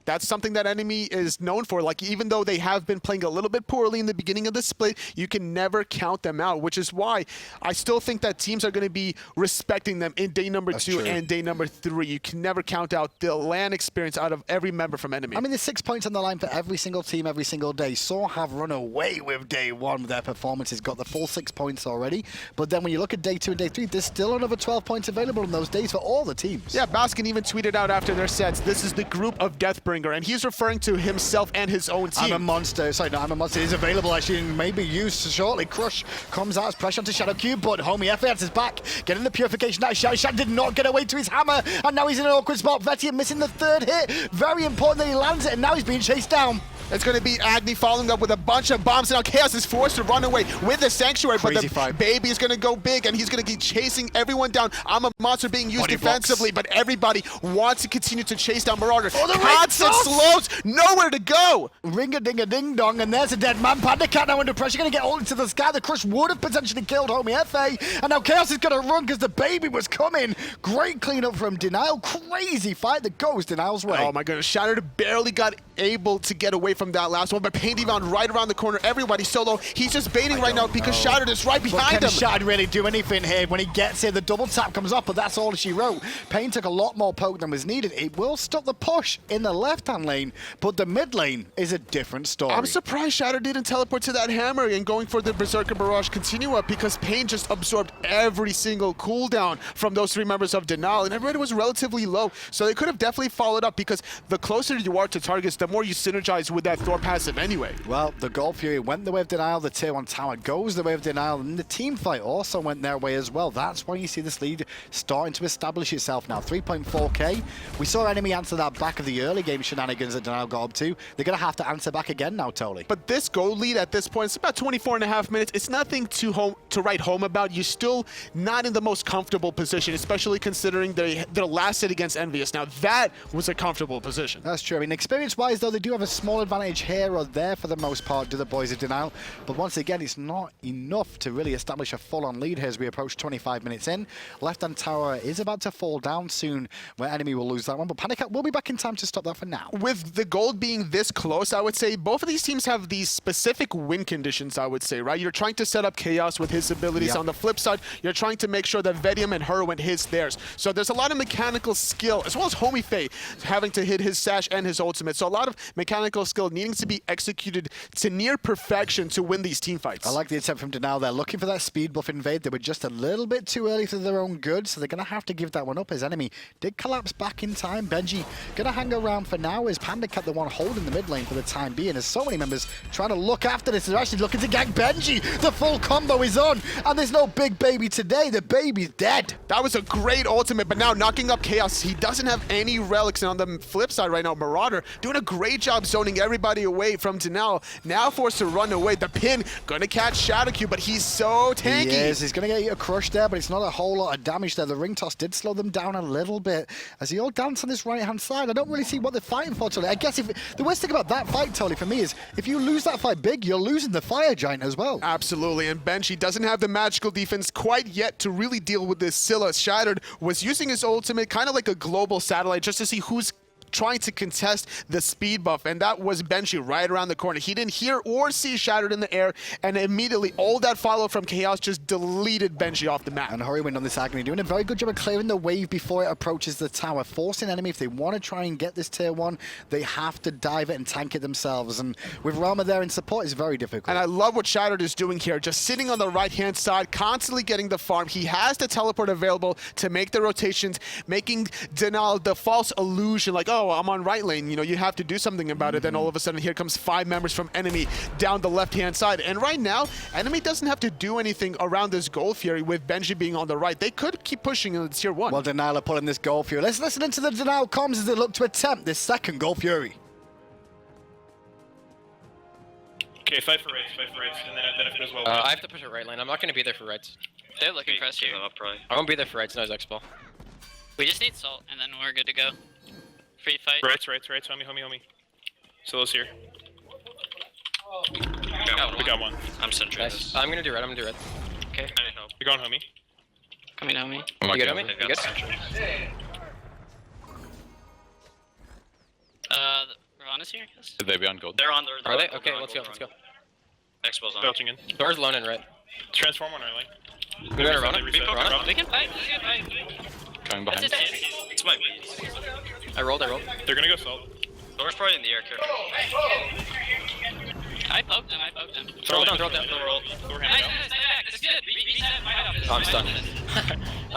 that's something that Enemy is known for. Like, even though they have been playing a little bit poorly in the beginning of the split, you can never count them out, which is why I still think that teams are going to be respecting them in day number 2 and day number 3. You can never count out the LAN experience out of every member from Enemy.
I mean, there's 6 points on the line for every single team every single day. Saw have run away with day 1 with their performances, got the full 6 points already. But then when you look at day 2 and day 3, there's still another 12 points available in those days for all the teams.
Yeah, Baskin even tweeted out after their sets, this is the group of Deathbringer, and he's referring to himself and his own team.
I'm a monster. Sorry, no, I'm a monster. Is available actually and may be used shortly. Crush comes out as pressure onto Shadowq, but Homiefe has his back. Getting the purification out. Shen did not get away to his hammer, and now he's in an awkward spot. Vetium missing the 3rd hit. Very important that he lands it, and now he's being chased down.
It's going to be Agni following up with a bunch of bombs. Now Khaos is forced to run away with the Sanctuary, but the baby is going to go big, and he's going to be chasing everyone down. I'm a monster being used defensively, but everybody wants to continue to chase down Marauder.
Oh, the
constant slows, nowhere to go.
Ring-a-ding-a-ding-dong, and there's a dead man. PandaCat now under pressure, going to get all into the sky. The crush would have potentially killed Homiefe, and now Khaos is going to run because the baby was coming. Great cleanup from Denial. Crazy fight that goes Denial's way.
Oh my goodness, Shattered barely got able to get away from that last one, but PainDeViande right around the corner. Everybody solo. He's just baiting right now because Shattered is right behind him.
Can Shattered really do anything here? When he gets here, the double tap comes up, but that's all she wrote. Pain took a lot more poke than was needed. It will stop the push in the lane. left-hand lane, but the mid lane is a different story.
I'm surprised Shadow didn't teleport to that hammer and going for the Berserker Barrage continue-up because Pain just absorbed every single cooldown from those 3 members of Denial, and everybody was relatively low, so they could have definitely followed up because the closer you are to targets, the more you synergize with that Thor passive anyway.
Well, the Gold Fury went the way of Denial, the Tier 1 tower goes the way of Denial, and the team fight also went their way as well. That's why you see this lead starting to establish itself now. 3.4k. We saw Enemy answer that back of the early game shenanigans that Denial got up to. They're going to have to answer back again now, Toli.
But this gold lead at this point, it's about 24.5 minutes. It's nothing to write home about. You're still not in the most comfortable position, especially considering their last hit against Envious. Now, that was a comfortable position.
That's true. I mean, experience-wise, though, they do have a small advantage here or there for the most part to the boys of Denial. But once again, it's not enough to really establish a full-on lead here as we approach 25 minutes in. Left-hand tower is about to fall down soon, where Enemy will lose that one. But PandaCat will be back in time to stop that for now.
With the gold being this close, I would say both of these teams have these specific win conditions, I would say, right? You're trying to set up Khaos with his abilities. On the flip side, you're trying to make sure that Vetium and Hurriwind hits theirs. So there's a lot of mechanical skill, as well as Homiefe having to hit his sash and his ultimate. So a lot of mechanical skill needing to be executed to near perfection to win these team fights.
I like the attempt from Denial there, looking for that speed buff invade. They were just a little bit too early for their own good, so they're going to have to give that one up. His enemy did collapse back in time. Benji going to hang around for now. Is PandaCat the one holding the mid lane for the time being? There's so many members trying to look after this. They're actually looking to gank Benji. The full combo is on, and there's no big baby today. The baby's dead.
That was a great ultimate, but now knocking up Khaos. He doesn't have any relics, and on the flip side right now, Marauder doing a great job zoning everybody away from Denial. Now forced to run away. The pin going to catch Shadowq, but he's so tanky.
He is. He's going to get a crush there, but it's not a whole lot of damage there. The ring toss did slow them down a little bit as he all dance on this right-hand side. I don't really see what they're fighting for, Toli. I guess the worst thing about that fight, Toli, for me is if you lose that fight big, you're losing the Fire Giant as well.
Absolutely, and Benji doesn't have the magical defense quite yet to really deal with this Scylla. Shattered was using his ultimate kind of like a global satellite just to see who's trying to contest the speed buff, and that was Benji right around the corner. He didn't hear or see Shattered in the air, and immediately all that follow from Khaos just deleted Benji off the map.
And Hurriwind on this Agni doing a very good job of clearing the wave before it approaches the tower, forcing Enemy, if they want to try and get this tier 1, they have to dive it and tank it themselves, and with Rama there in support, it's very difficult.
And I love what Shattered is doing here, just sitting on the right-hand side, constantly getting the farm. He has the teleport available to make the rotations, making Denial the false illusion, like, oh, I'm on right lane, you know, you have to do something about it. Then all of a sudden, here comes 5 members from Enemy down the left-hand side. And right now, Enemy doesn't have to do anything around this Gold Fury with Benji being on the right. They could keep pushing in the tier 1.
Well, Denial are pulling this Gold Fury. Let's listen into the Denial comms as they look to attempt this second Gold Fury.
Okay, fight for raids, and then if it goes well.
I have to push it right lane. I'm not going to be there for raids.
They're looking for us here.
I won't be there for raids, no X-Ball.
We just need salt, and then we're good to go. Free fight.
Right, homie. Solo's here. We got one.
I'm centering
Nice. I'm going to do red,
Okay. I need help.
You're going, homie.
Coming, homie.
You good, homie? You good?
Ravana's here, I guess?
Did they be on gold?
They're on.
Are they? Okay, let's go.
Xbo's on.
Belching in.
Thor's lone and red.
Transform on our lane.
We better run it.
We can fight.
Coming behind.
It's my
I rolled.
They're gonna go salt.
Thor's probably in the air, careful. I poked them.
Throw it down.
Thor hand down. That's good.
Oh, I'm stunned.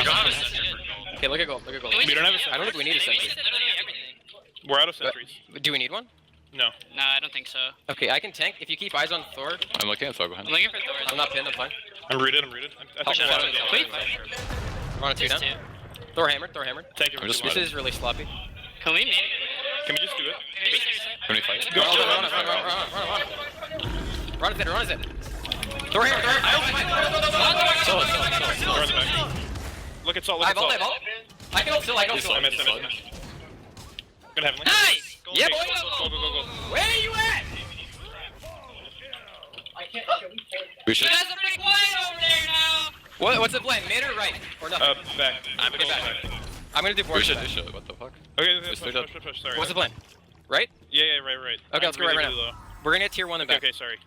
Okay,
Okay, look at gold.
We don't have a sentry.
I don't think we need a sentry.
We're out of sentries.
Do we need one?
No.
No, I don't think so.
Okay, I can tank. If you keep eyes on Thor.
I'm looking at Thor behind.
I'm looking for Thor.
I'm not pinned, I'm fine.
I'm rooted. I think
We're on a 2 now. Thor hammered.
Thank you.
This is really sloppy.
Can we maybe?
Can we just do it? Can we fight?
Go. Run it. Thor hammer.
Salt. Look at salt.
I vault. I can ult still.
I missed. Gonna have
Nice!
Yeah, boy.
Go.
Where are you at?
We should.
You guys are pretty quiet over there now!
What's the plan? Mid or right? Or nothing?
Back.
Okay, back. I'm gonna do board.
We should. What the fuck? Okay, push. Sorry.
What's the plan? Right?
Yeah, right.
Okay, let's go right now. We're gonna get tier 1 and back.
Okay, sorry.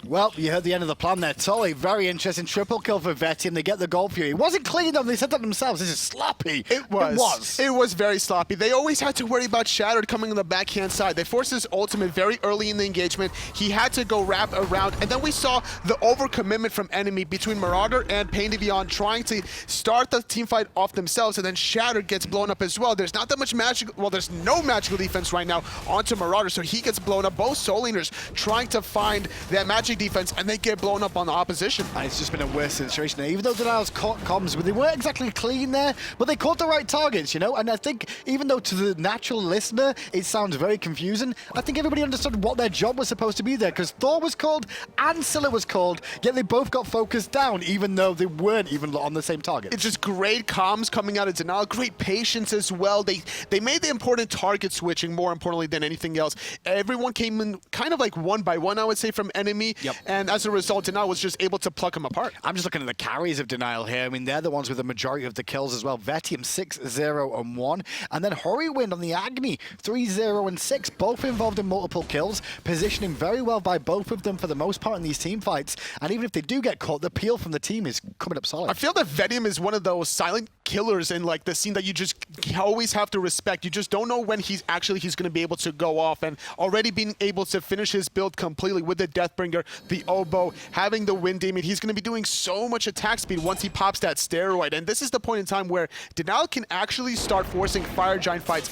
Well, you heard the end of the plan there. Tully, very interesting. Triple kill for Vetium. They get the gold fury. It wasn't clean though. They said that themselves. This is sloppy.
It was. It was very sloppy. They always had to worry about Shattered coming on the backhand side. They forced his ultimate very early in the engagement. He had to go wrap around. And then we saw the overcommitment from enemy between Marauder and PainDeViande trying to start the team fight off themselves. And then Shattered gets blown up as well. There's not that much magical, well, there's no magical defense right now onto Marauder. So he gets blown up. Both soul laners trying to find that magic defense, and they get blown up on the opposition.
And it's just been a worse situation there. Even though Denial's caught comms, but they weren't exactly clean there, but they caught the right targets, you know? And I think even though to the natural listener, it sounds very confusing, I think everybody understood what their job was supposed to be there, because Thor was called and Scylla was called, yet they both got focused down, even though they weren't even on the same target.
It's just great comms coming out of Denial, great patience as well. They made the important target switching more importantly than anything else. Everyone came in kind of like one by one, I would say, from enemy.
Yep.
And as a result, Denial was just able to pluck them apart.
I'm just looking at the carries of Denial here. I mean, they're the ones with the majority of the kills as well. Vetium 6-0-1. And then Hurriwind on the Agni 3-0-6. Both involved in multiple kills. Positioning very well by both of them for the most part in these team fights. And even if they do get caught, the peel from the team is coming up solid.
I feel that Vetium is one of those silent killers in like the scene that you just always have to respect. You just don't know when he's going to be able to go off, and already being able to finish his build completely with the Deathbringer, the Oboe, having the Wind Demon. He's going to be doing so much attack speed once he pops that steroid, and this is the point in time where Denial can actually start forcing Fire Giant fights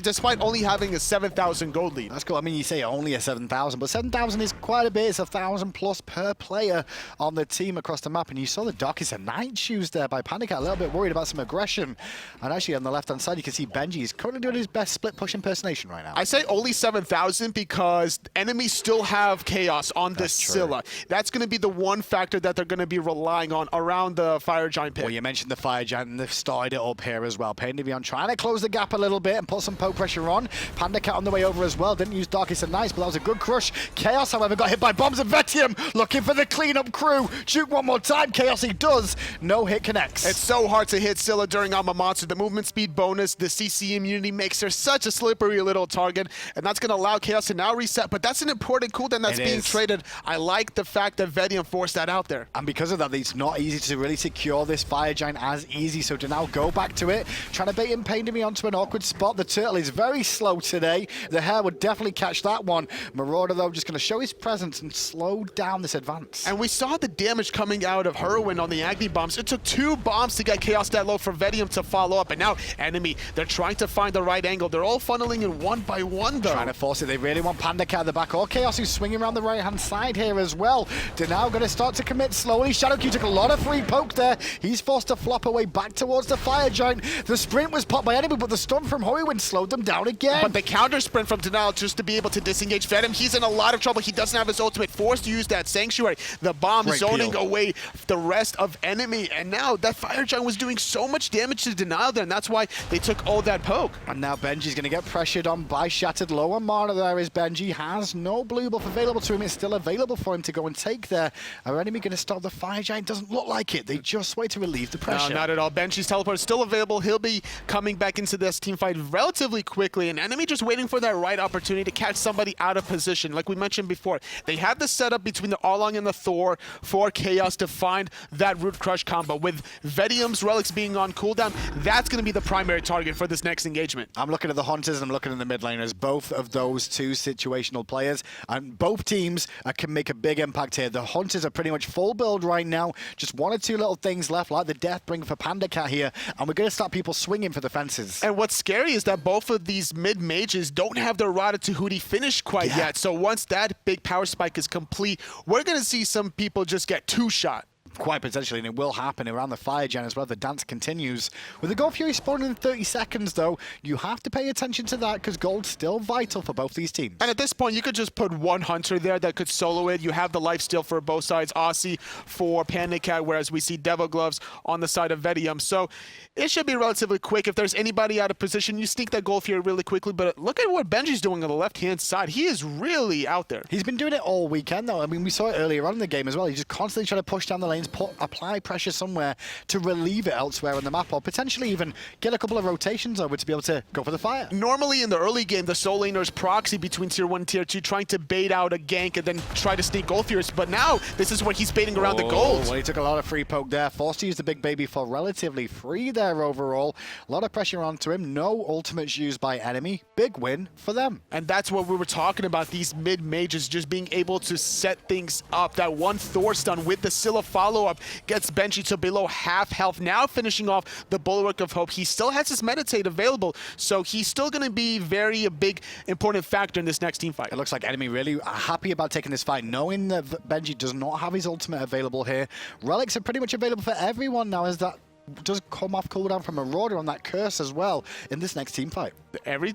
despite only having a 7,000 gold lead.
That's cool. I mean, you say only a 7,000, but 7,000 is quite a bit. It's 1,000 plus per player on the team across the map, and you saw the Darkest of Night shoes there by PandaCat, a little bit worried about some aggression. And actually on the left-hand side, you can see Benji is currently doing his best split push impersonation right now.
I say only 7,000 because enemies still have Khaos on this Scylla. That's going to be the one factor that they're going to be relying on around the Fire Giant pit.
Well, you mentioned the Fire Giant, and they've started it up here as well. PainDeViande trying to close the gap a little bit and put some poke pressure on. PandaCat on the way over as well. Didn't use Darkest of Night, but that was a good crush. Khaos, however, got hit by bombs and Vetium looking for the cleanup crew. Juke one more time. Khaos, he does. No hit connects.
It's so hard to hit Scylla during Alma Monster. The movement speed bonus, the CC immunity makes her such a slippery little target, and that's going to allow Khaos to now reset, but that's an important cooldown that's being traded. I like the fact that Vetium forced that out there.
And because of that, it's not easy to really secure this Fire Giant as easy, so to now go back to it, trying to bait him, PainDeViande onto an awkward spot. The turtle is very slow today. The hair would definitely catch that one. Marauder, though, just going to show his presence and slow down this advance.
And we saw the damage coming out of Hurriwind on the Agni bombs. It took 2 bombs to get Khaos that low for Vetium to follow up, and now enemy, they're trying to find the right angle. They're all funneling in one by one, though.
Trying to force it. They really want PandaCat at the back, or Khaos, who's swinging around the right-hand side here as well. They're now going to start to commit slowly. Shadowq took a lot of free poke there. He's forced to flop away back towards the Fire Giant. The sprint was popped by enemy, but the stun from Hurriwind slowed them down again.
But the counter sprint from Denial just to be able to disengage Vetium. He's in a lot of trouble. He doesn't have his ultimate. Forced to use that Sanctuary. The bomb zoning away the rest of enemy. And now that Fire Giant was doing so much damage to Denial there, and that's why they took all that poke.
And now Benji's going to get pressured on by Shattered. Low on mana there is Benji. Has no blue buff available to him. It's still available for him to go and take there. Are enemy going to stop the Fire Giant? Doesn't look like it. They just wait to relieve the pressure.
No, not at all. Benji's teleport is still available. He'll be coming back into this team fight relatively quickly. And enemy just waiting for that right opportunity to catch somebody out of position. Like we mentioned before, they have the setup between the Erlang and the Thor for Khaos to find that Root Crush combo. With Vetium's relics being on cooldown, that's going to be the primary target for this next engagement.
I'm looking at the Hunters and I'm looking at the mid laners. Both of those two situational players, and both teams can make a big impact here. The Hunters are pretty much full build right now. Just 1 or 2 little things left, like the Deathbringer for PandaCat here, and we're going to start people swinging for the fences.
And what's scary is that both of these mid mages don't have their Rada Tahuti finished quite yet. So once that big power spike is complete, we're going to see some people just get 2-shot.
Quite potentially, and it will happen around the Fire Gen as well. The dance continues. With the Gold Fury spawning in 30 seconds, though, you have to pay attention to that because gold's still vital for both these teams.
And at this point, you could just put one Hunter there that could solo it. You have the lifesteal for both sides, Aussie for PandaCat, whereas we see Devil Gloves on the side of Vetium. So it should be relatively quick. If there's anybody out of position, you sneak that Gold Fury really quickly. But look at what Benji's doing on the left-hand side. He is really out there.
He's been doing it all weekend, though. I mean, we saw it earlier on in the game as well. He's just constantly trying to push down the lanes, to apply pressure somewhere to relieve it elsewhere on the map, or potentially even get a couple of rotations over to be able to go for the fire.
Normally in the early game, the Soul Laner's proxy between Tier 1 and Tier 2, trying to bait out a gank and then try to sneak Gold Furious, but now this is what he's baiting around the gold.
Well, he took a lot of free poke there, forced to use the big baby for relatively free there overall. A lot of pressure onto him, no ultimates used by enemy. Big win for them.
And that's what we were talking about, these mid-mages just being able to set things up. That one Thor stun with the Scylla follow-up gets Benji to below half health. Now finishing off the Bulwark of Hope. He still has his meditate available, so he's still going to be a big, important factor in this next team fight.
It looks like enemy really happy about taking this fight, knowing that Benji does not have his ultimate available here. Relics are pretty much available for everyone now, as that does come off cooldown from Marauder on that curse as well in this next team fight.
Every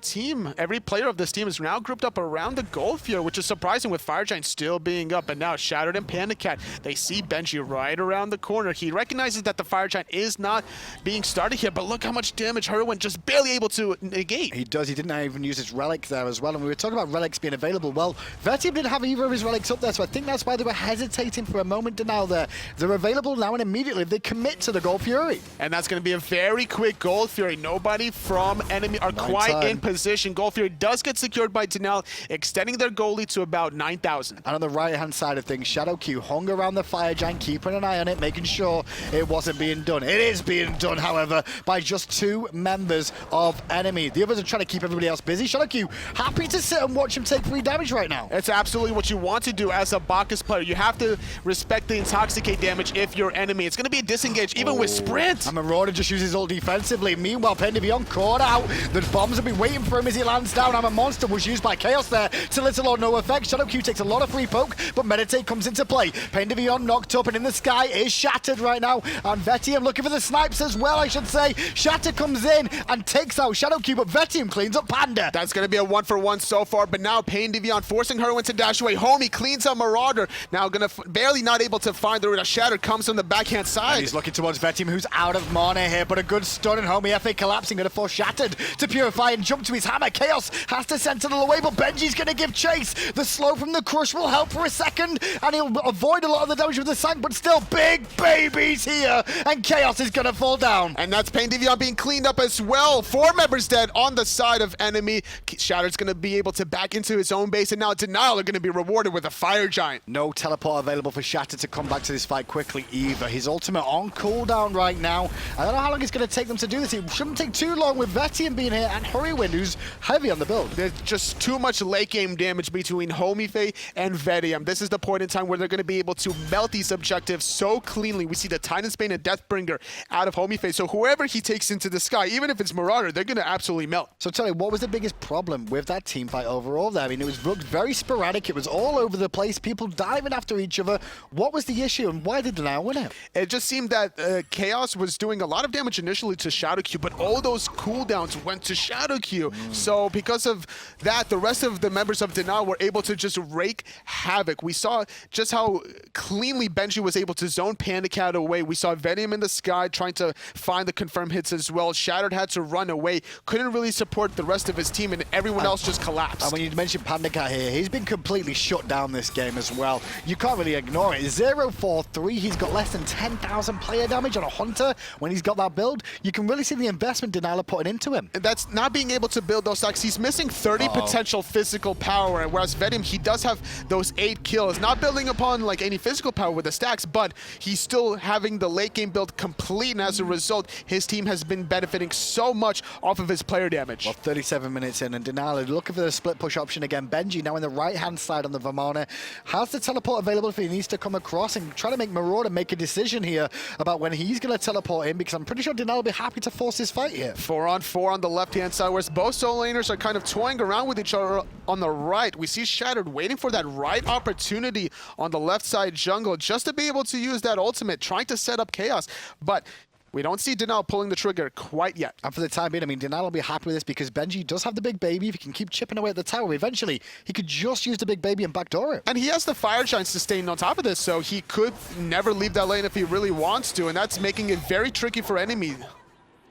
player of this team is now grouped up around the Gold Fury, which is surprising with Fire Giant still being up. And now Shattered and PandaCat, they see Benji right around the corner. He recognizes that the Fire Giant is not being started here, but look how much damage Hurriwind just barely able to negate.
He does. He didn't even use his relic there as well. And we were talking about relics being available. Well, Vetium didn't have either of his relics up there, so I think that's why they were hesitating for a moment denial there. They're available now and immediately they commit to the Gold Fury.
And that's going to be a very quick Gold Fury. Nobody from enemy are quite in position. Gold Fury does get secured by Denal, extending their goal lead to about 9,000.
And on the right-hand side of things, Shadowq hung around the Fire Giant, keeping an eye on it, making sure it wasn't being done. It is being done, however, by just 2 members of enemy. The others are trying to keep everybody else busy. Shadowq happy to sit and watch him take 3 damage right now.
It's absolutely what you want to do as a Bacchus player. You have to respect the Intoxicate damage if you're enemy. It's going to be a disengage even with Sprint.
And Marauder just uses ult defensively. Meanwhile, PainDeViande caught out. The bombs have been waiting for him as he lands down. I'm a Monster was used by Khaos there to little or no effect. Shadowq takes a lot of free poke, but Meditate comes into play. PainDeViande knocked up and in the sky is Shattered right now. And Vetium looking for the snipes as well, I should say. Shattered comes in and takes out Shadowq, but Vetium cleans up Panda.
That's going to be a 1-for-1 so far, but now PainDeViande forcing Hurriwind to dash away. Homie cleans up Marauder. Now going to barely not able to find the route. Shattered comes from the backhand side.
And he's looking towards Vetium, who's out of mana here, but a good stun, and Homiefe collapsing, going to force Shattered to purify and jump to his hammer. Khaos has to sentinel away, but Benji's going to give chase. The slow from the crush will help for a second, and he'll avoid a lot of the damage with the sank, but still big babies here, and Khaos is going to fall down.
And that's PainDeViande being cleaned up as well. 4 members dead on the side of enemy. Shattered's going to be able to back into his own base, and now Denial are going to be rewarded with a Fire Giant.
No teleport available for Shattered to come back to this fight quickly either. His ultimate on cooldown right now. I don't know how long it's going to take them to do this. It shouldn't take too long with Vetium being here and Hurriwind, who's heavy on the build.
There's just too much late game damage between Homiefe and Vetium. This is the point in time where they're going to be able to melt these objectives so cleanly. We see the Titan's Bane and Deathbringer out of Homiefe, so whoever he takes into the sky, even if it's Marauder, they're going to absolutely melt.
So tell me, what was the biggest problem with that team fight overall there? I mean, it was very sporadic. It was all over the place. People diving after each other. What was the issue and why did Denial win it?
It just seemed that Khaos was doing a lot of damage initially to Shadowq, but all those cooldowns went to Shadowq. So because of that, the rest of the members of Denial were able to just wreak havoc. We saw just how cleanly Benji was able to zone PandaCat away. We saw Vetium in the sky trying to find the confirmed hits as well. Shattered had to run away, couldn't really support the rest of his team, and everyone else just collapsed.
And when you mentioned PandaCat here, he's been completely shut down this game as well. You can't really ignore it. 0-4-3, he's got less than 10,000 player damage on a Hunter when he's got that build. You can really see the investment Denial are putting into him.
And that's not being able to build those stacks. He's missing 30 potential physical power, and whereas Vetium, he does have those 8 kills. Not building upon like any physical power with the stacks, but he's still having the late game build complete, and as a result, his team has been benefiting so much off of his player damage.
Well, 37 minutes in, and Denial are looking for the split push option again. Benji now in the right-hand side on the Vamana has the teleport available if he needs to come across, and try to make Marauder make a decision here about when he's going to teleport in, because I'm pretty sure Denial will be happy to force this fight here.
4-on-4 on the left-hand side, whereas both solo laners are kind of toying around with each other on the right. We see Shattered waiting for that right opportunity on the left side jungle just to be able to use that ultimate, trying to set up Khaos, but we don't see Denial pulling the trigger quite yet.
And for the time being, I mean, Denial will be happy with this because Benji does have the big baby. If he can keep chipping away at the tower, eventually he could just use the big baby and backdoor it.
And he has the Fire Giant sustained on top of this, so he could never leave that lane if he really wants to, and that's making it very tricky for enemy.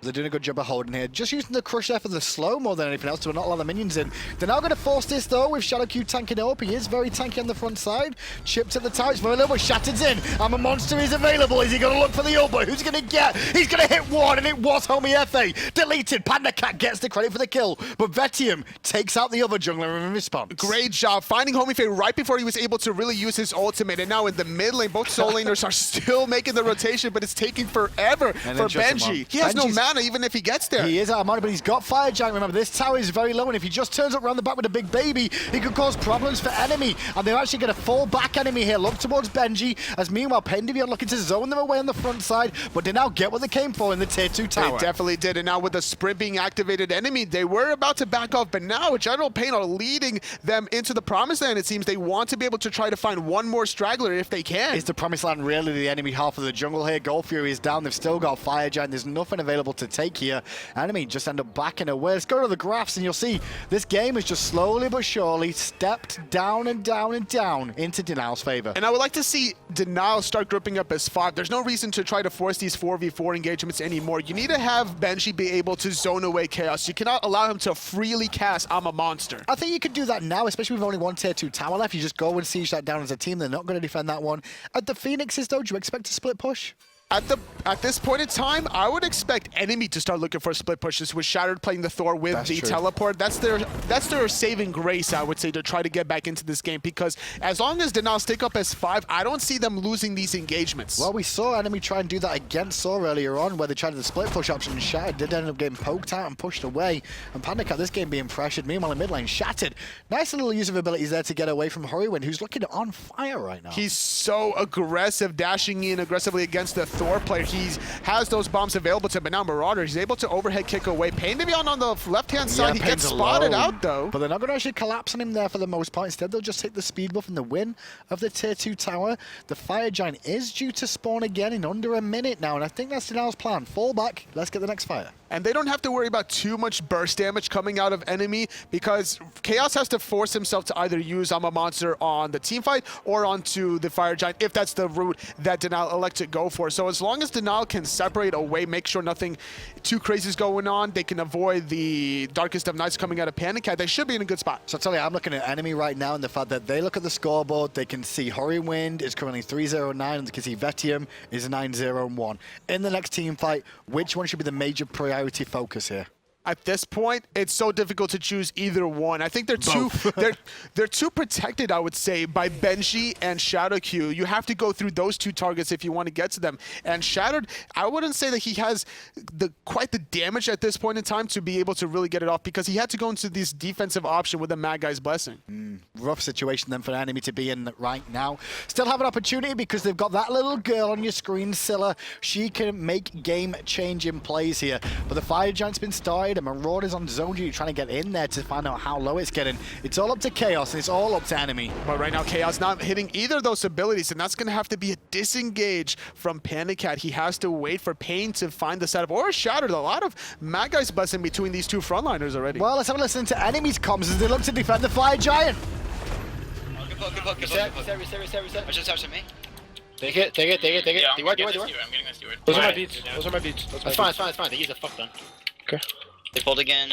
They're doing a good job of holding here. Just using the crush there for the slow more than anything else to not allow the minions in. They're now going to force this though with Shadowq tanking up. He is very tanky on the front side. Chipped at the tower. It's very low, but Shattered's in. I'm a monster is available. Is he going to look for the elbow? Who's going to get? He's going to hit one, and it was Homiefe. Deleted. PandaCat gets the credit for the kill, but Vetium takes out the other jungler in response.
Great job finding Homiefe right before he was able to really use his ultimate. And now in the mid lane, both soul laners are still making the rotation, but it's taking forever for Benji. He has no mana even if he gets there.
He is out of mana, but he's got Fire Giant. Remember, this tower is very low, and if he just turns up around the back with a big baby, he could cause problems for enemy. And they're actually going to fall back enemy here. Look towards Benji, as meanwhile, PainDeViande looking to zone them away on the front side, but they now get what they came for in the tier 2 tower.
They definitely did, and now with the sprint being activated enemy, they were about to back off, but now General Pain are leading them into the promised land. It seems they want to be able to try to find one more straggler if they can.
Is the promised land really the enemy half of the jungle here? Gold Fury is down. They've still got Fire Giant. There's nothing available to take here. Enemy just end up backing away. Let's go to the graphs, and you'll see this game is just slowly but surely stepped down and down and down into Denial's favor.
And I would like to see Denial start grouping up as 5. There's no reason to try to force these 4v4 engagements anymore. You need to have Benji be able to zone away Khaos. You cannot allow him to freely cast I'm a monster.
I think you could do that now, especially with only one tier 2 tower left. You just go and siege that down as a team. They're not going to defend that one. At the Phoenixes, though, do you expect a split push?
At this point in time, I would expect enemy to start looking for split pushes with Shattered playing the Thor with the teleport. That's their saving grace, I would say, to try to get back into this game, because as long as Denial stick up as 5, I don't see them losing these engagements.
Well, we saw enemy try and do that against Thor earlier on, where they tried the split push option, and Shattered did end up getting poked out and pushed away. And PandaCat, this game being pressured. Meanwhile, in mid lane, Shattered. Nice little use of abilities there to get away from Hurriwind, who's looking on fire right now.
He's so aggressive, dashing in aggressively against the Thor player. He has those bombs available to him, but now Marauder, he's able to overhead kick away. PainDeViande on the left-hand side, he gets spotted out though.
But they're not going to actually collapse on him there for the most part. Instead, they'll just take the speed buff and the win of the tier 2 tower. The Fire Giant is due to spawn again in under a minute now, and I think that's Denial's plan. Fall back, let's get the next fire.
And they don't have to worry about too much burst damage coming out of enemy, because Khaos has to force himself to either use I'm a monster on the team fight or onto the Fire Giant, if that's the route that Denial elect to go for. So as long as Denial can separate away, make sure nothing too crazy is going on, they can avoid the Darkest of Nights coming out of PandaCat, they should be in a good spot.
So I tell you, I'm looking at enemy right now, and the fact that they look at the scoreboard, they can see Hurriwind is currently 3-0-9, and they can see Vetium is 9-0-1. In the next team fight, which one should be the major priority focus here?
At this point, it's so difficult to choose either one. I think they're too protected, I would say, by Benji and Shadowq. You have to go through those two targets if you want to get to them. And Shattered, I wouldn't say that he has quite the damage at this point in time to be able to really get it off, because he had to go into this defensive option with a Mad Guy's Blessing.
Rough situation then for an enemy to be in right now. Still have an opportunity because they've got that little girl on your screen, Scylla. She can make game-changing plays here. But the Fire Giant's been started, and Marauder's on zone duty trying to get in there to find out how low it's getting. It's all up to Khaos, and it's all up to enemy.
But right now, Khaos not hitting either of those abilities, and that's going to have to be a disengage from PandaCat. He has to wait for Pain to find the setup, or Shattered. A lot of Mad Guy's Blessing between these two frontliners already.
Well, let's have a listen to enemy's comms as they look to defend the Fire Giant.
Good set. Watch this out to me. Take it.
Yeah,
D-ward.
I'm getting this steward.
Those are my beats.
It's fine. They use a fuck done.
Okay.
They pulled again.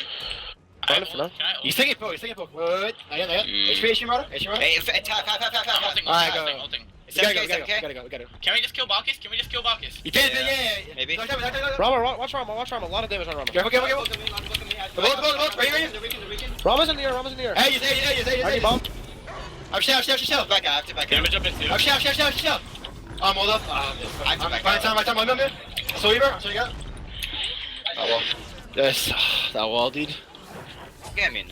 Can I
He's taking poke. Wait. Not yet. HP, Marauder. Hey, tap.
Alright,
ulting.
We gotta go.
Can we just kill Bacchus?
You can, yeah. Maybe.
Watch Rama. A lot of damage on Rama.
Careful. Look. Right here.
Rama's in the air.
Hey, he's
I need bomb.
I'm shell. Back out.
Can we jump in too?
I'm shell. I'm hold up. I'm back. Time. I'm in. So you got.
Oh well. Yes, that wall, dude.
Yeah, I mean,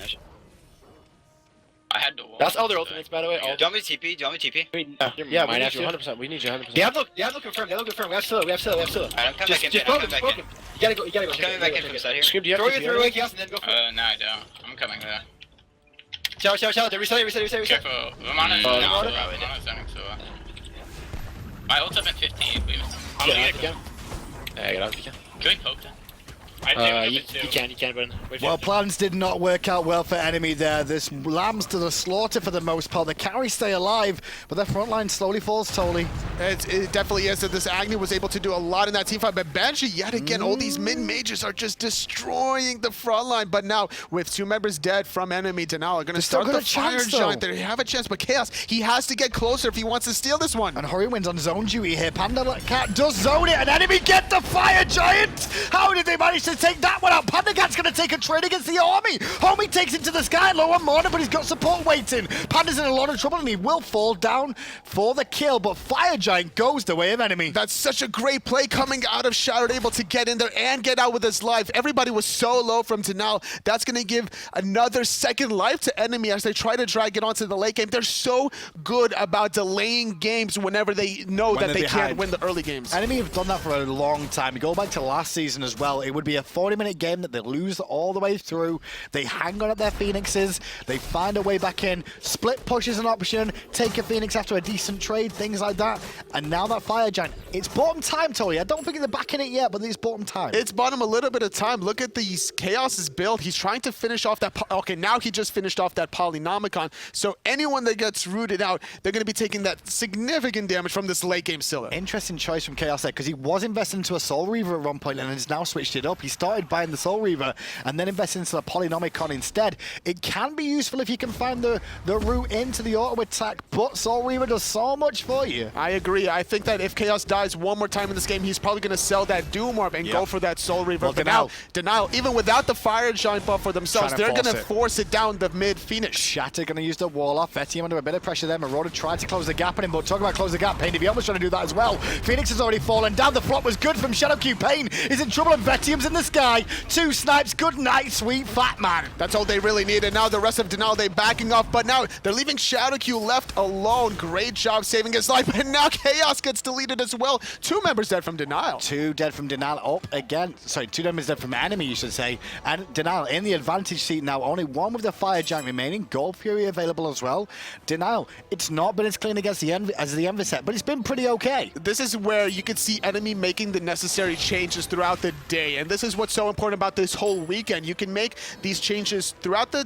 I had the wall.
That's all their ultimates, by the way.
Do you want me to TP?
Yeah, we need you 100%. We need you 100%.
They have look confirmed. We have Scylla. I'm coming back in.
Just poke him. You gotta go.
I'm coming back in from the side here.
Scream, do you have
Throw
to
your away Khaos and then go for it.
No, I don't. I'm coming there.
Shout. Reset.
Careful. Vamana is Vamana's zoning, so... My ult's up at 15, please.
Yeah, get out if you can.
Can we poke them? I
You can, but wait for
Well,
it.
plans did not work out well for enemy there. This lambs to the slaughter for the most part. The carries stay alive, but their front line slowly falls, Tolly.
It definitely is that this Agni was able to do a lot in that team fight, but Banshee, yet again, all these mid-majors are just destroying the front line. But now, with 2 members dead from enemy, Denal are going to start the Fire Giant. They have a chance, but Khaos, he has to get closer if he wants to steal this one.
And Hurriwind's on zone duty here. PandaCat does zone it, and enemy get the Fire Giant! How did they manage to take that one out? PandaCat's going to take a trade against the army. Homie takes it to the sky, low on mana, but he's got support waiting. Panda's in a lot of trouble, and he will fall down for the kill, but Fire Giant goes the way of enemy.
That's such a great play coming out of Shadowq, able to get in there and get out with his life. Everybody was so low from Denal. That's going to give another second life to enemy as they try to drag it onto the late game. They're so good about delaying games whenever they know that they can't win the early games.
Enemy have done that for a long time. You go back to last season as well. It would be a 40-minute game that they lose all the way through. They hang on at their Phoenixes. They find a way back in. Split push is an option. Take a Phoenix after a decent trade, things like that. And now that Fire Giant, it's bought them time, Tori. I don't think they're back in it yet, but it's bought them time.
It's bought him a little bit of time. Look at these Khaos's build. He's trying to finish off that. Okay, now he just finished off that Polynomicon. So anyone that gets rooted out, they're going to be taking that significant damage from this late game Scylla.
Interesting choice from Khaos there, because he was invested into a Soul Reaver at one point and has now switched it up. He started buying the Soul Reaver and then invested into the Polynomicon instead. It can be useful if you can find the route into the auto attack, but Soul Reaver does so much for you.
I agree. I think that if Khaos dies one more time in this game, he's probably going to sell that Doom Orb and go for that Soul Reaver.
Well,
but now, Denial, even without the Fire Giant buff for themselves, they're going to force it down the mid Phoenix.
Shatter going to use the wall off. Vetium under a bit of pressure there. Marauder tried to close the gap on him, but talking about close the gap, PainDeViande was trying to do that as well. Phoenix has already fallen down. The flop was good from Shadowq. Pain is in trouble and Vetium's in the sky. 2 snipes. Good night, sweet fat man.
That's all they really need. And now the rest of Denial, they backing off, but now they're leaving Shadowq left alone. Great job saving his life, and now Khaos gets deleted as well. 2 members dead from Denial.
2 dead from Denial up again. Sorry, 2 members dead from enemy, you should say. And Denial in the advantage seat now. Only 1 with the Fire Giant remaining. Gold Fury available as well. Denial, it's not been as clean against the Envy set, but it's been pretty okay.
This is where you could see enemy making the necessary changes throughout the day, and this is what's so important about this whole weekend. You can make these changes throughout the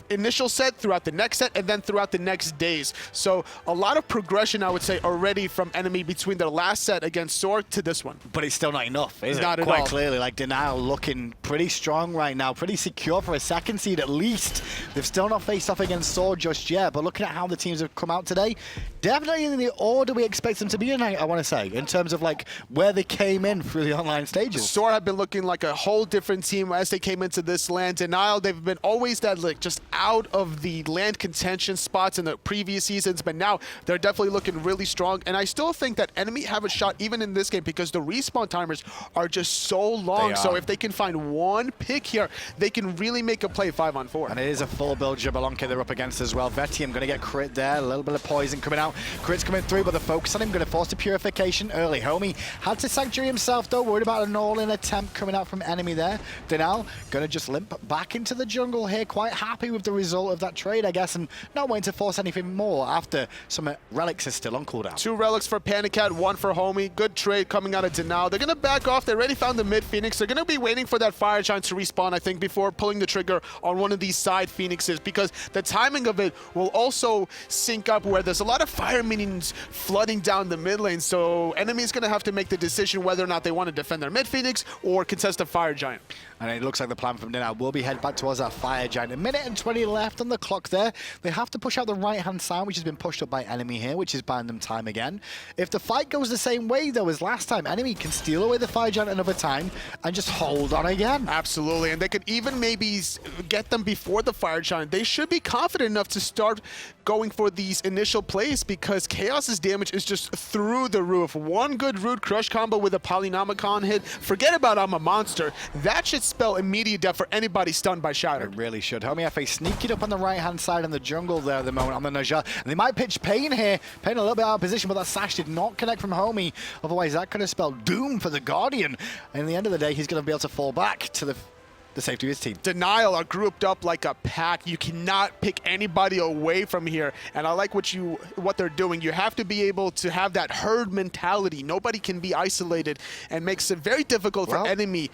initial set, throughout the next set, and then throughout the next days. So a lot of progression, I would say, already from enemy between their last set against Thor to this one.
But it's still not enough, is it?
Not at
Quite
all.
clearly, like Denial looking pretty strong right now, pretty secure for a second seed at least. They've still not faced off against Thor just yet, but looking at how the teams have come out today, definitely in the order we expect them to be in, I want to say, in terms of like where they came in through the online stages.
Thor have been looking like a whole different team as they came into this land. Denial, they've been always that like just out of the land contention spots in the previous seasons, but now they're definitely looking really strong. And I still think that enemy have a shot even in this game because the respawn timers are just so long. So if they can find one pick here, they can really make a play 5-on-4.
And it is a full build Xbalanque they're up against as well. Vetium going to get crit there, a little bit of poison coming out. Crit's coming through, but the focus on him going to force the purification early. Homie had to sanctuary himself though, worried about an all-in attempt coming out from enemy there. Denial going to just limp back into the jungle here, quite happy with the result of that trade, I guess, and not wanting to force anything more after some relics are still on cooldown.
2 relics for PandaCat, 1 for Homie. Good trade coming out of Denial. They're going to back off. They already found the mid Phoenix. They're going to be waiting for that Fire Giant to respawn, I think, before pulling the trigger on one of these side Phoenixes, because the timing of it will also sync up where there's a lot of fire minions flooding down the mid lane, so enemy's going to have to make the decision whether or not they want to defend their mid Phoenix or contest the Fire Giant.
And it looks like the plan from Denial will be head back towards that Fire Giant. 1:20 left on the clock there. They have to push out the right-hand side, which has been pushed up by enemy here, which is buying them time again. If the fight goes the same way, though, as last time, enemy can steal away the Fire Giant another time and just hold on again.
Absolutely, and they could even maybe get them before the Fire Giant. They should be confident enough to start going for these initial plays because Khaos's damage is just through the roof. 1 good Root Crush combo with a Polynomicon hit. Forget about I'm a monster. That should spell immediate death for anybody stunned by Shadow.
It really should. Homiefe sneaking up on the right-hand side in the jungle there at the moment on the Naja. And they might pitch Pain here. Pain a little bit out of position, but that Sash did not connect from Homie. Otherwise, that could have spelled doom for the Guardian. And in the end of the day, he's going to be able to fall back to the safety of his team.
Denial are grouped up like a pack. You cannot pick anybody away from here. And I like what they're doing. You have to be able to have that herd mentality. Nobody can be isolated, and makes it very difficult for enemy.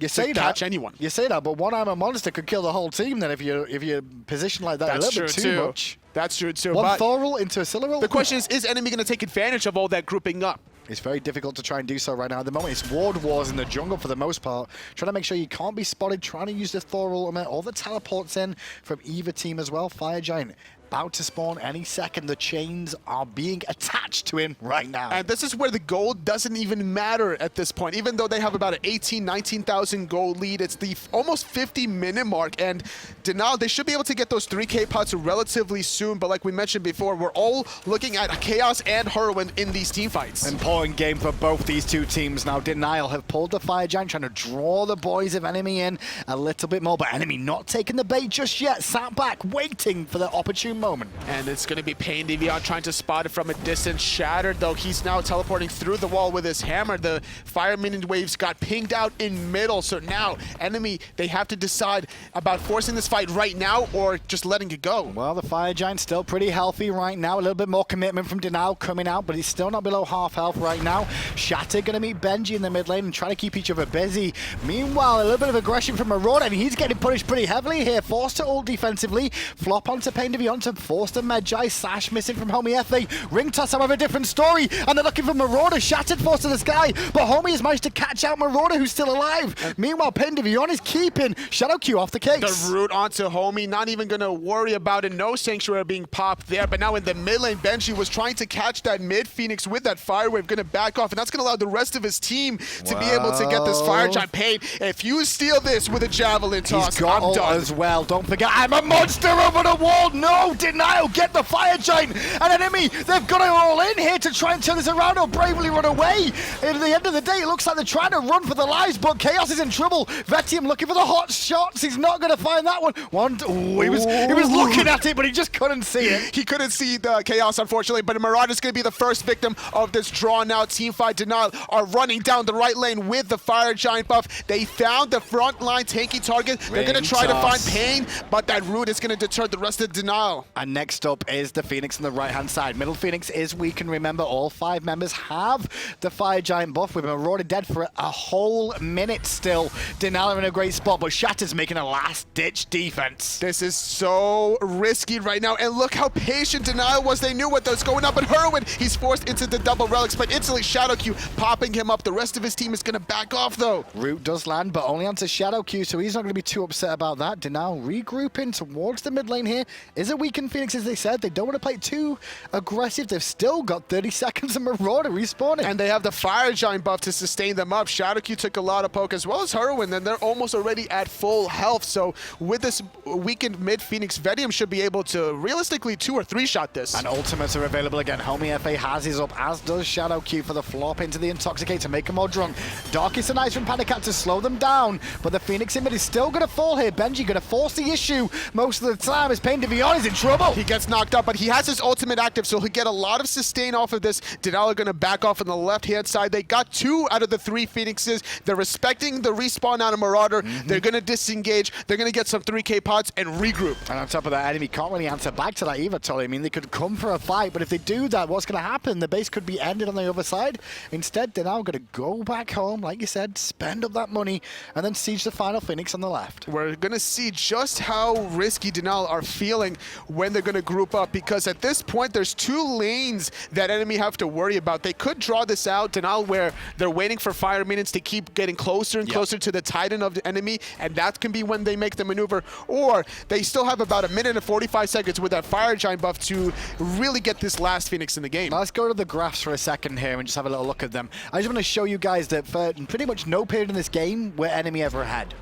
You say
to
that,
catch anyone.
You say that, but one armor monster could kill the whole team. Then if you position like that,
That's
a little
true
bit too much.
That's true too.
One
But
Thor roll into a Scylla roll.
the question is enemy going to take advantage of all that grouping up?
It's very difficult to try and do so right now. At the moment, it's ward wars in the jungle for the most part. Trying to make sure you can't be spotted, trying to use the Thor ultimate. All the teleports in from either team as well. Fire Giant about to spawn any second. The chains are being attached to him right now.
And this is where the gold doesn't even matter at this point. Even though they have about an 18, 19,000 gold lead, it's the almost 50-minute mark. And Denal, they should be able to get those 3K pots relatively soon. But like we mentioned before, we're all looking at Khaos and Hurriwind in these team fights.
Important game for both these two teams now. Denial have pulled the Fire Giant, trying to draw the boys of Enemy in a little bit more. But Enemy not taking the bait just yet. Sat back, waiting for the opportune moment.
And it's going to be PainDeViande trying to spot it from a distance. Shattered, though, he's now teleporting through the wall with his hammer. The fire minion waves got pinged out in middle. So now, Enemy, they have to decide about forcing this fight right now or just letting it go.
Well, the Fire Giant's still pretty healthy right now. A little bit more commitment from Denial coming out, but he's still not below half health right now. Shatter going to meet Benji in the mid lane and try to keep each other busy. Meanwhile, a little bit of aggression from Marauder, and he's getting punished pretty heavily here. Forced to ult defensively. Flop onto PainDeViande, forced to Medjai. Sash missing from Homiefe. Ring toss, however, a different story, and they're looking for Marauder. Shattered, forced to the sky, but Homie has managed to catch out Marauder, who's still alive. Meanwhile, PainDeViande is keeping Shadowq off the case.
The root onto Homie, not even going to worry about it. No Sanctuary being popped there, but now in the mid lane, Benji was trying to catch that mid Phoenix with that fire wave, going to back off, and that's going to allow the rest of his team to be able to get this Fire Giant paid. If you steal this with a Javelin toss,
he's got
I'm
ult
done.
as well. Don't forget, I'm a monster over the wall. No, Denial, get the Fire Giant. And Enemy, they've got it all in here to try and turn this around or bravely run away. At the end of the day, it looks like they're trying to run for their lives, but Khaos is in trouble. Vetium looking for the hot shots. He's not going to find that one. He was looking at it, but he just couldn't see it.
He couldn't see the Khaos, unfortunately, but Marauder's going to be the first victim of this drawn-out teamfight. Denial are running down the right lane with the Fire Giant buff. They found the front line tanky target. They're going to try to find Pain, but that root is going to deter the rest of Denial.
And next up is the Phoenix on the right-hand side. Middle Phoenix is weak, and remember, all 5 members have the Fire Giant buff with Marauder dead for a whole minute still. Denial are in a great spot, but Shatter's making a last-ditch defense.
This is so risky right now, and look how patient Denial was. They knew what was going on, but Hurriwind, he's forced into the double relics, but instantly Shadowq popping him up. The rest of his team is going to back off, though.
Root does land, but only onto Shadowq, so he's not going to be too upset about that. Denial regrouping towards the mid lane here. Is a weakened Phoenix, as they said. They don't want to play too aggressive. They've still got 30 seconds of Marauder respawning.
And they have the Fire Giant buff to sustain them up. Shadowq took a lot of poke, as well as Hurriwind, and they're almost already at full health. So with this weakened mid Phoenix, Vetium should be able to realistically 2 or 3 shot this.
And ultimates are available again. Homiefe has his up, as does Shadowq for the flop into the Intoxicate to make him more drunk. Darkest and Ice from PandaCat to slow them down, but the Phoenix in mid is still going to fall here. Benji going to force the issue most of the time as PainDeViande is in trouble.
He gets knocked up, but he has his ultimate active, so he'll get a lot of sustain off of this. Denial are going to back off on the left-hand side. They got 2 out of the 3 Phoenixes. They're respecting the respawn out of Marauder. They're going to disengage. They're going to get some 3K pots and regroup.
And on top of that, Enemy can't really answer back to that either, Tully. I mean, they could come for a fight, but if they do that, what's going to happen? The base could be ended on the other side. Instead, they're now going to go back home, like you said, spend up that money, and then siege the final Phoenix on the left.
We're going to see just how risky Denial are feeling when they're going to group up, because at this point, there's 2 lanes that Enemy have to worry about. They could draw this out, Denial, where they're waiting for fire minions to keep getting closer and closer to the Titan of the enemy, and that can be when they make the maneuver, or they still have about 1 minute and 45 seconds with that Fire Giant buff to really get this last Phoenix in the game.
Now let's go to the graphs for a second here and just have a little look at them. I just want to show you guys that for pretty much no period in this game where Enemy ever had.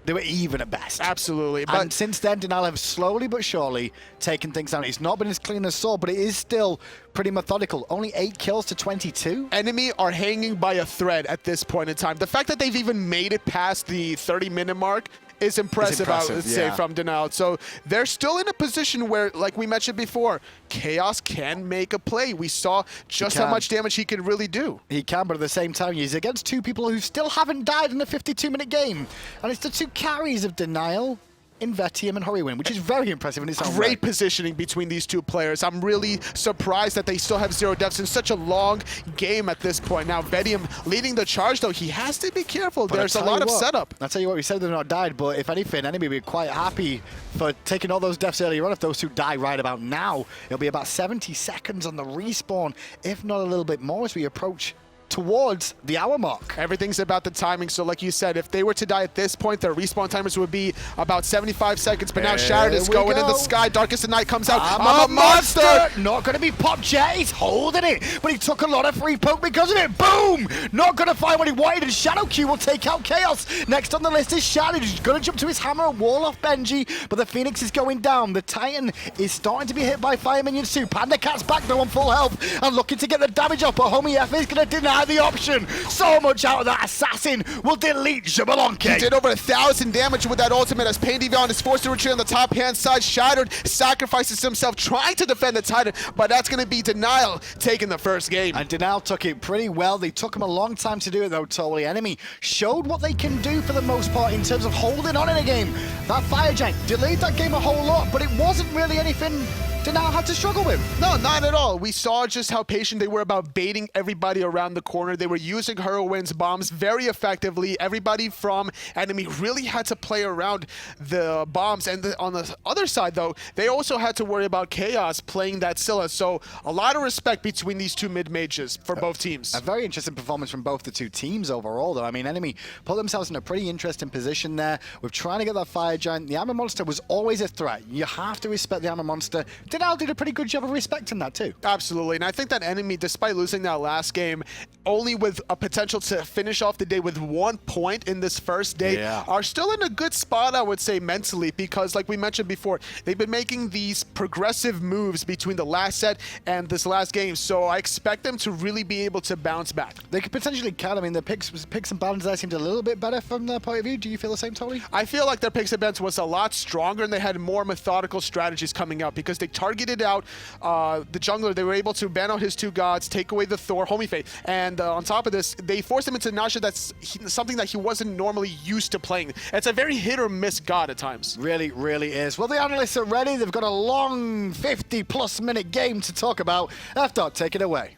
They were even at best.
Absolutely.
And since then, Denial have slowly but surely taken things down. It's not been as clean as Saw, but it is still pretty methodical. Only 8 kills to 22.
Enemy are hanging by a thread at this point in time. The fact that they've even made it past the 30-minute mark is impressive, I would say, from Denial. So they're still in a position where, like we mentioned before, Khaos can make a play. We saw just how much damage he can really do.
He can, but at the same time, he's against 2 people who still haven't died in a 52-minute game. And it's the 2 carries of Denial in Vetium and Hurriwind, which is very impressive in its own
Great
way.
positioning between these two players. I'm really surprised that they still have 0 deaths in such a long game at this point. Now, Vetium leading the charge, though, he has to be careful.
But
There's a lot of setup.
I'll tell you what, we said they've not died, but if anything, Enemy would be quite happy for taking all those deaths earlier on. If those two die right about now, it'll be about 70 seconds on the respawn, if not a little bit more as we approach towards the hour mark.
Everything's about the timing. So like you said, if they were to die at this point, their respawn timers would be about 75 seconds. But now Shattered is going in the sky. Darkest of Night comes out.
I'm a monster! Not going to be popped yet. He's holding it, but he took a lot of free poke because of it. Boom! Not going to find what he wanted, and Shadowq will take out Khaos. Next on the list is Shattered. He's going to jump to his hammer and wall off Benji, but the Phoenix is going down. The Titan is starting to be hit by fire minions too. PandaCat's back though on full health and looking to get the damage off, but Homiefe is going to deny the option. So much out of that assassin will delete Xbalanque.
He did over 1,000 damage with that ultimate as PainDeViande is forced to retreat on the top hand side. Shattered sacrifices himself trying to defend the Titan, but that's going to be Denial taking the first game.
And Denial took it pretty well. They took him a long time to do it though, totally. Enemy showed what they can do for the most part in terms of holding on in a game. That Fire Giant delayed that game a whole lot, but it wasn't really anything Denial had to struggle with.
No, not at all. We saw just how patient they were about baiting everybody around the corner. They were using Hurriwind's bombs very effectively. Everybody from Enemy really had to play around the bombs. And on the other side, though, they also had to worry about Khaos playing that Scylla. So a lot of respect between these two mid-mages for both teams.
A very interesting performance from both the two teams overall, though. I mean, Enemy put themselves in a pretty interesting position there with trying to get that Fire Giant. The Armor Monster was always a threat. You have to respect the Armor Monster. Denial did a pretty good job of respecting that too.
Absolutely, and I think that Enemy, despite losing that last game, only with a potential to finish off the day with 1 point in this first day, are still in a good spot, I would say, mentally, because like we mentioned before, they've been making these progressive moves between the last set and this last game, so I expect them to really be able to bounce back.
They could potentially count. I mean, the picks and balance there seemed a little bit better from their point of view. Do you feel the same, Tony?
I feel like their picks and balance was a lot stronger, and they had more methodical strategies coming out because they targeted out the jungler. They were able to ban out his 2 gods, take away the Thor, Homiefe, and on top of this, they forced him into Naja. That's something that he wasn't normally used to playing. It's a very hit or miss god at times.
Really, really is. Well, the analysts are ready. They've got a long 50+ minute game to talk about. F-Dot, take it away.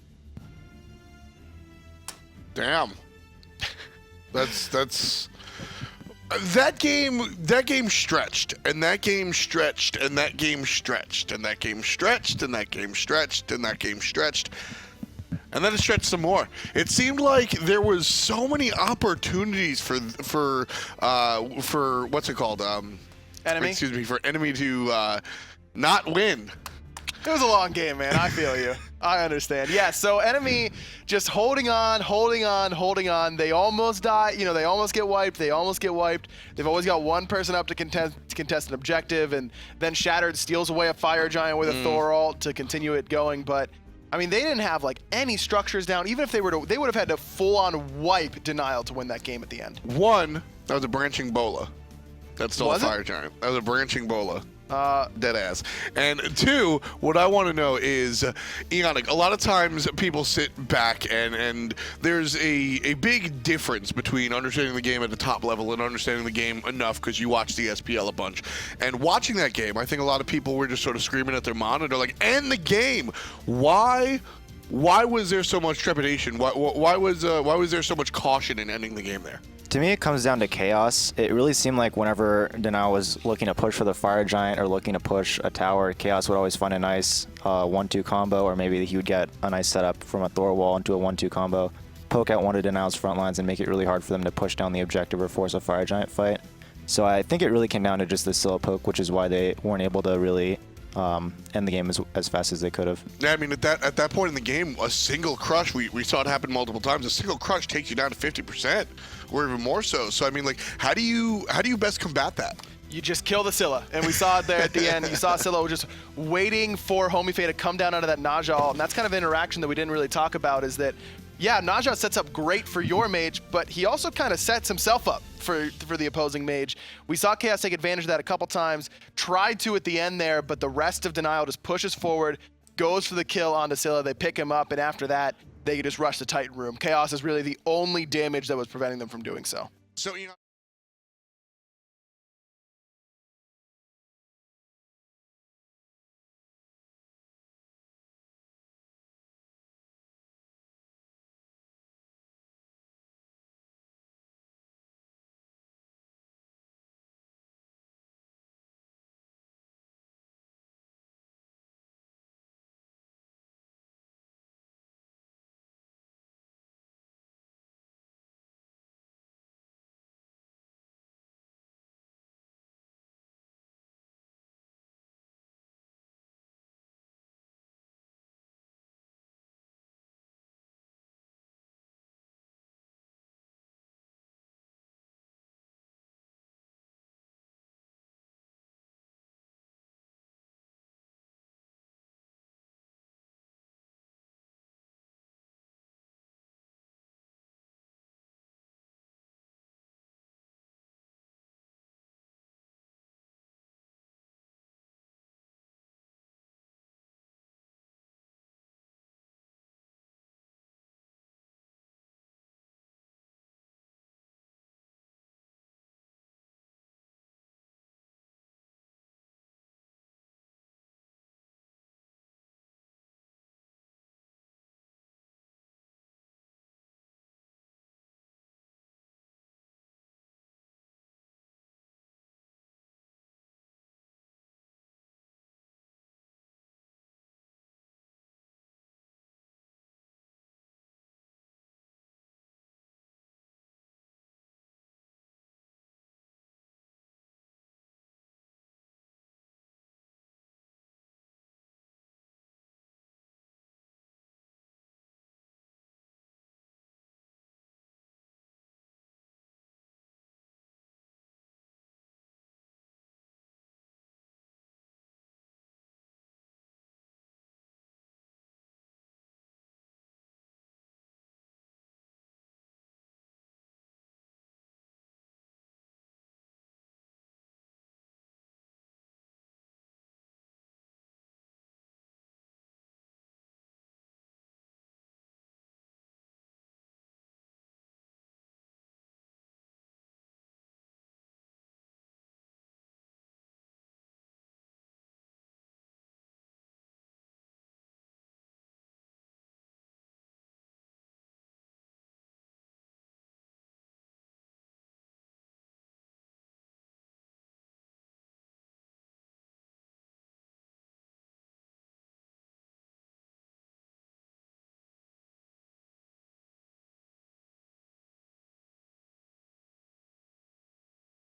Damn. That's that game stretched, and that game stretched, and that game stretched, and that game stretched, and that game stretched, and that game stretched, and then it stretched some more. It seemed like there was so many opportunities for what's it called?
Enemy?
Excuse me, for Enemy to not win.
It was a long game, man. I feel you. I understand. Yeah, so Enemy just holding on, holding on, holding on. They almost die. You know, they almost get wiped. They almost get wiped. They've always got one person up to contest an objective, and then Shattered steals away a Fire Giant with a Thor ult to continue it going. But, I mean, they didn't have, like, any structures down. Even if they were to, they would have had to full-on wipe Denial to win that game at the end.
One, that was a branching bola. That's still a Fire Giant. That was a branching bola. Dead ass. And 2, what I want to know is, Eonic, a lot of times people sit back and there's a big difference between understanding the game at the top level and understanding the game enough because you watch the SPL a bunch. And watching that game, I think a lot of people were just sort of screaming at their monitor like, end the game. Why was there so much trepidation? Why was there so much caution in ending the game there?
To me, it comes down to Khaos. It really seemed like whenever Denial was looking to push for the Fire Giant or looking to push a tower, Khaos would always find a nice 1-2 combo, or maybe he would get a nice setup from a Thor wall into a 1-2 combo, poke out one of Denial's front lines and make it really hard for them to push down the objective or force a Fire Giant fight. So I think it really came down to just the Scylla poke, which is why they weren't able to really end the game as fast as they could have.
Yeah, I mean, at that point in the game, a single crush, we saw it happen multiple times, a single crush takes you down to 50%, or even more so. So, I mean, like, how do you best combat that?
You just kill the Scylla, and we saw it there at the end. You saw Scylla just waiting for Homiefe to come down out of that Naja ult, and that's kind of interaction that we didn't really talk about, is that, yeah, Naja sets up great for your mage, but he also kind of sets himself up for the opposing mage. We saw Khaos take advantage of that a couple times, tried to at the end there, but the rest of Denial just pushes forward, goes for the kill onto Scylla, they pick him up, and after that, they just rush the Titan room. Khaos is really the only damage that was preventing them from doing so.
So, you know.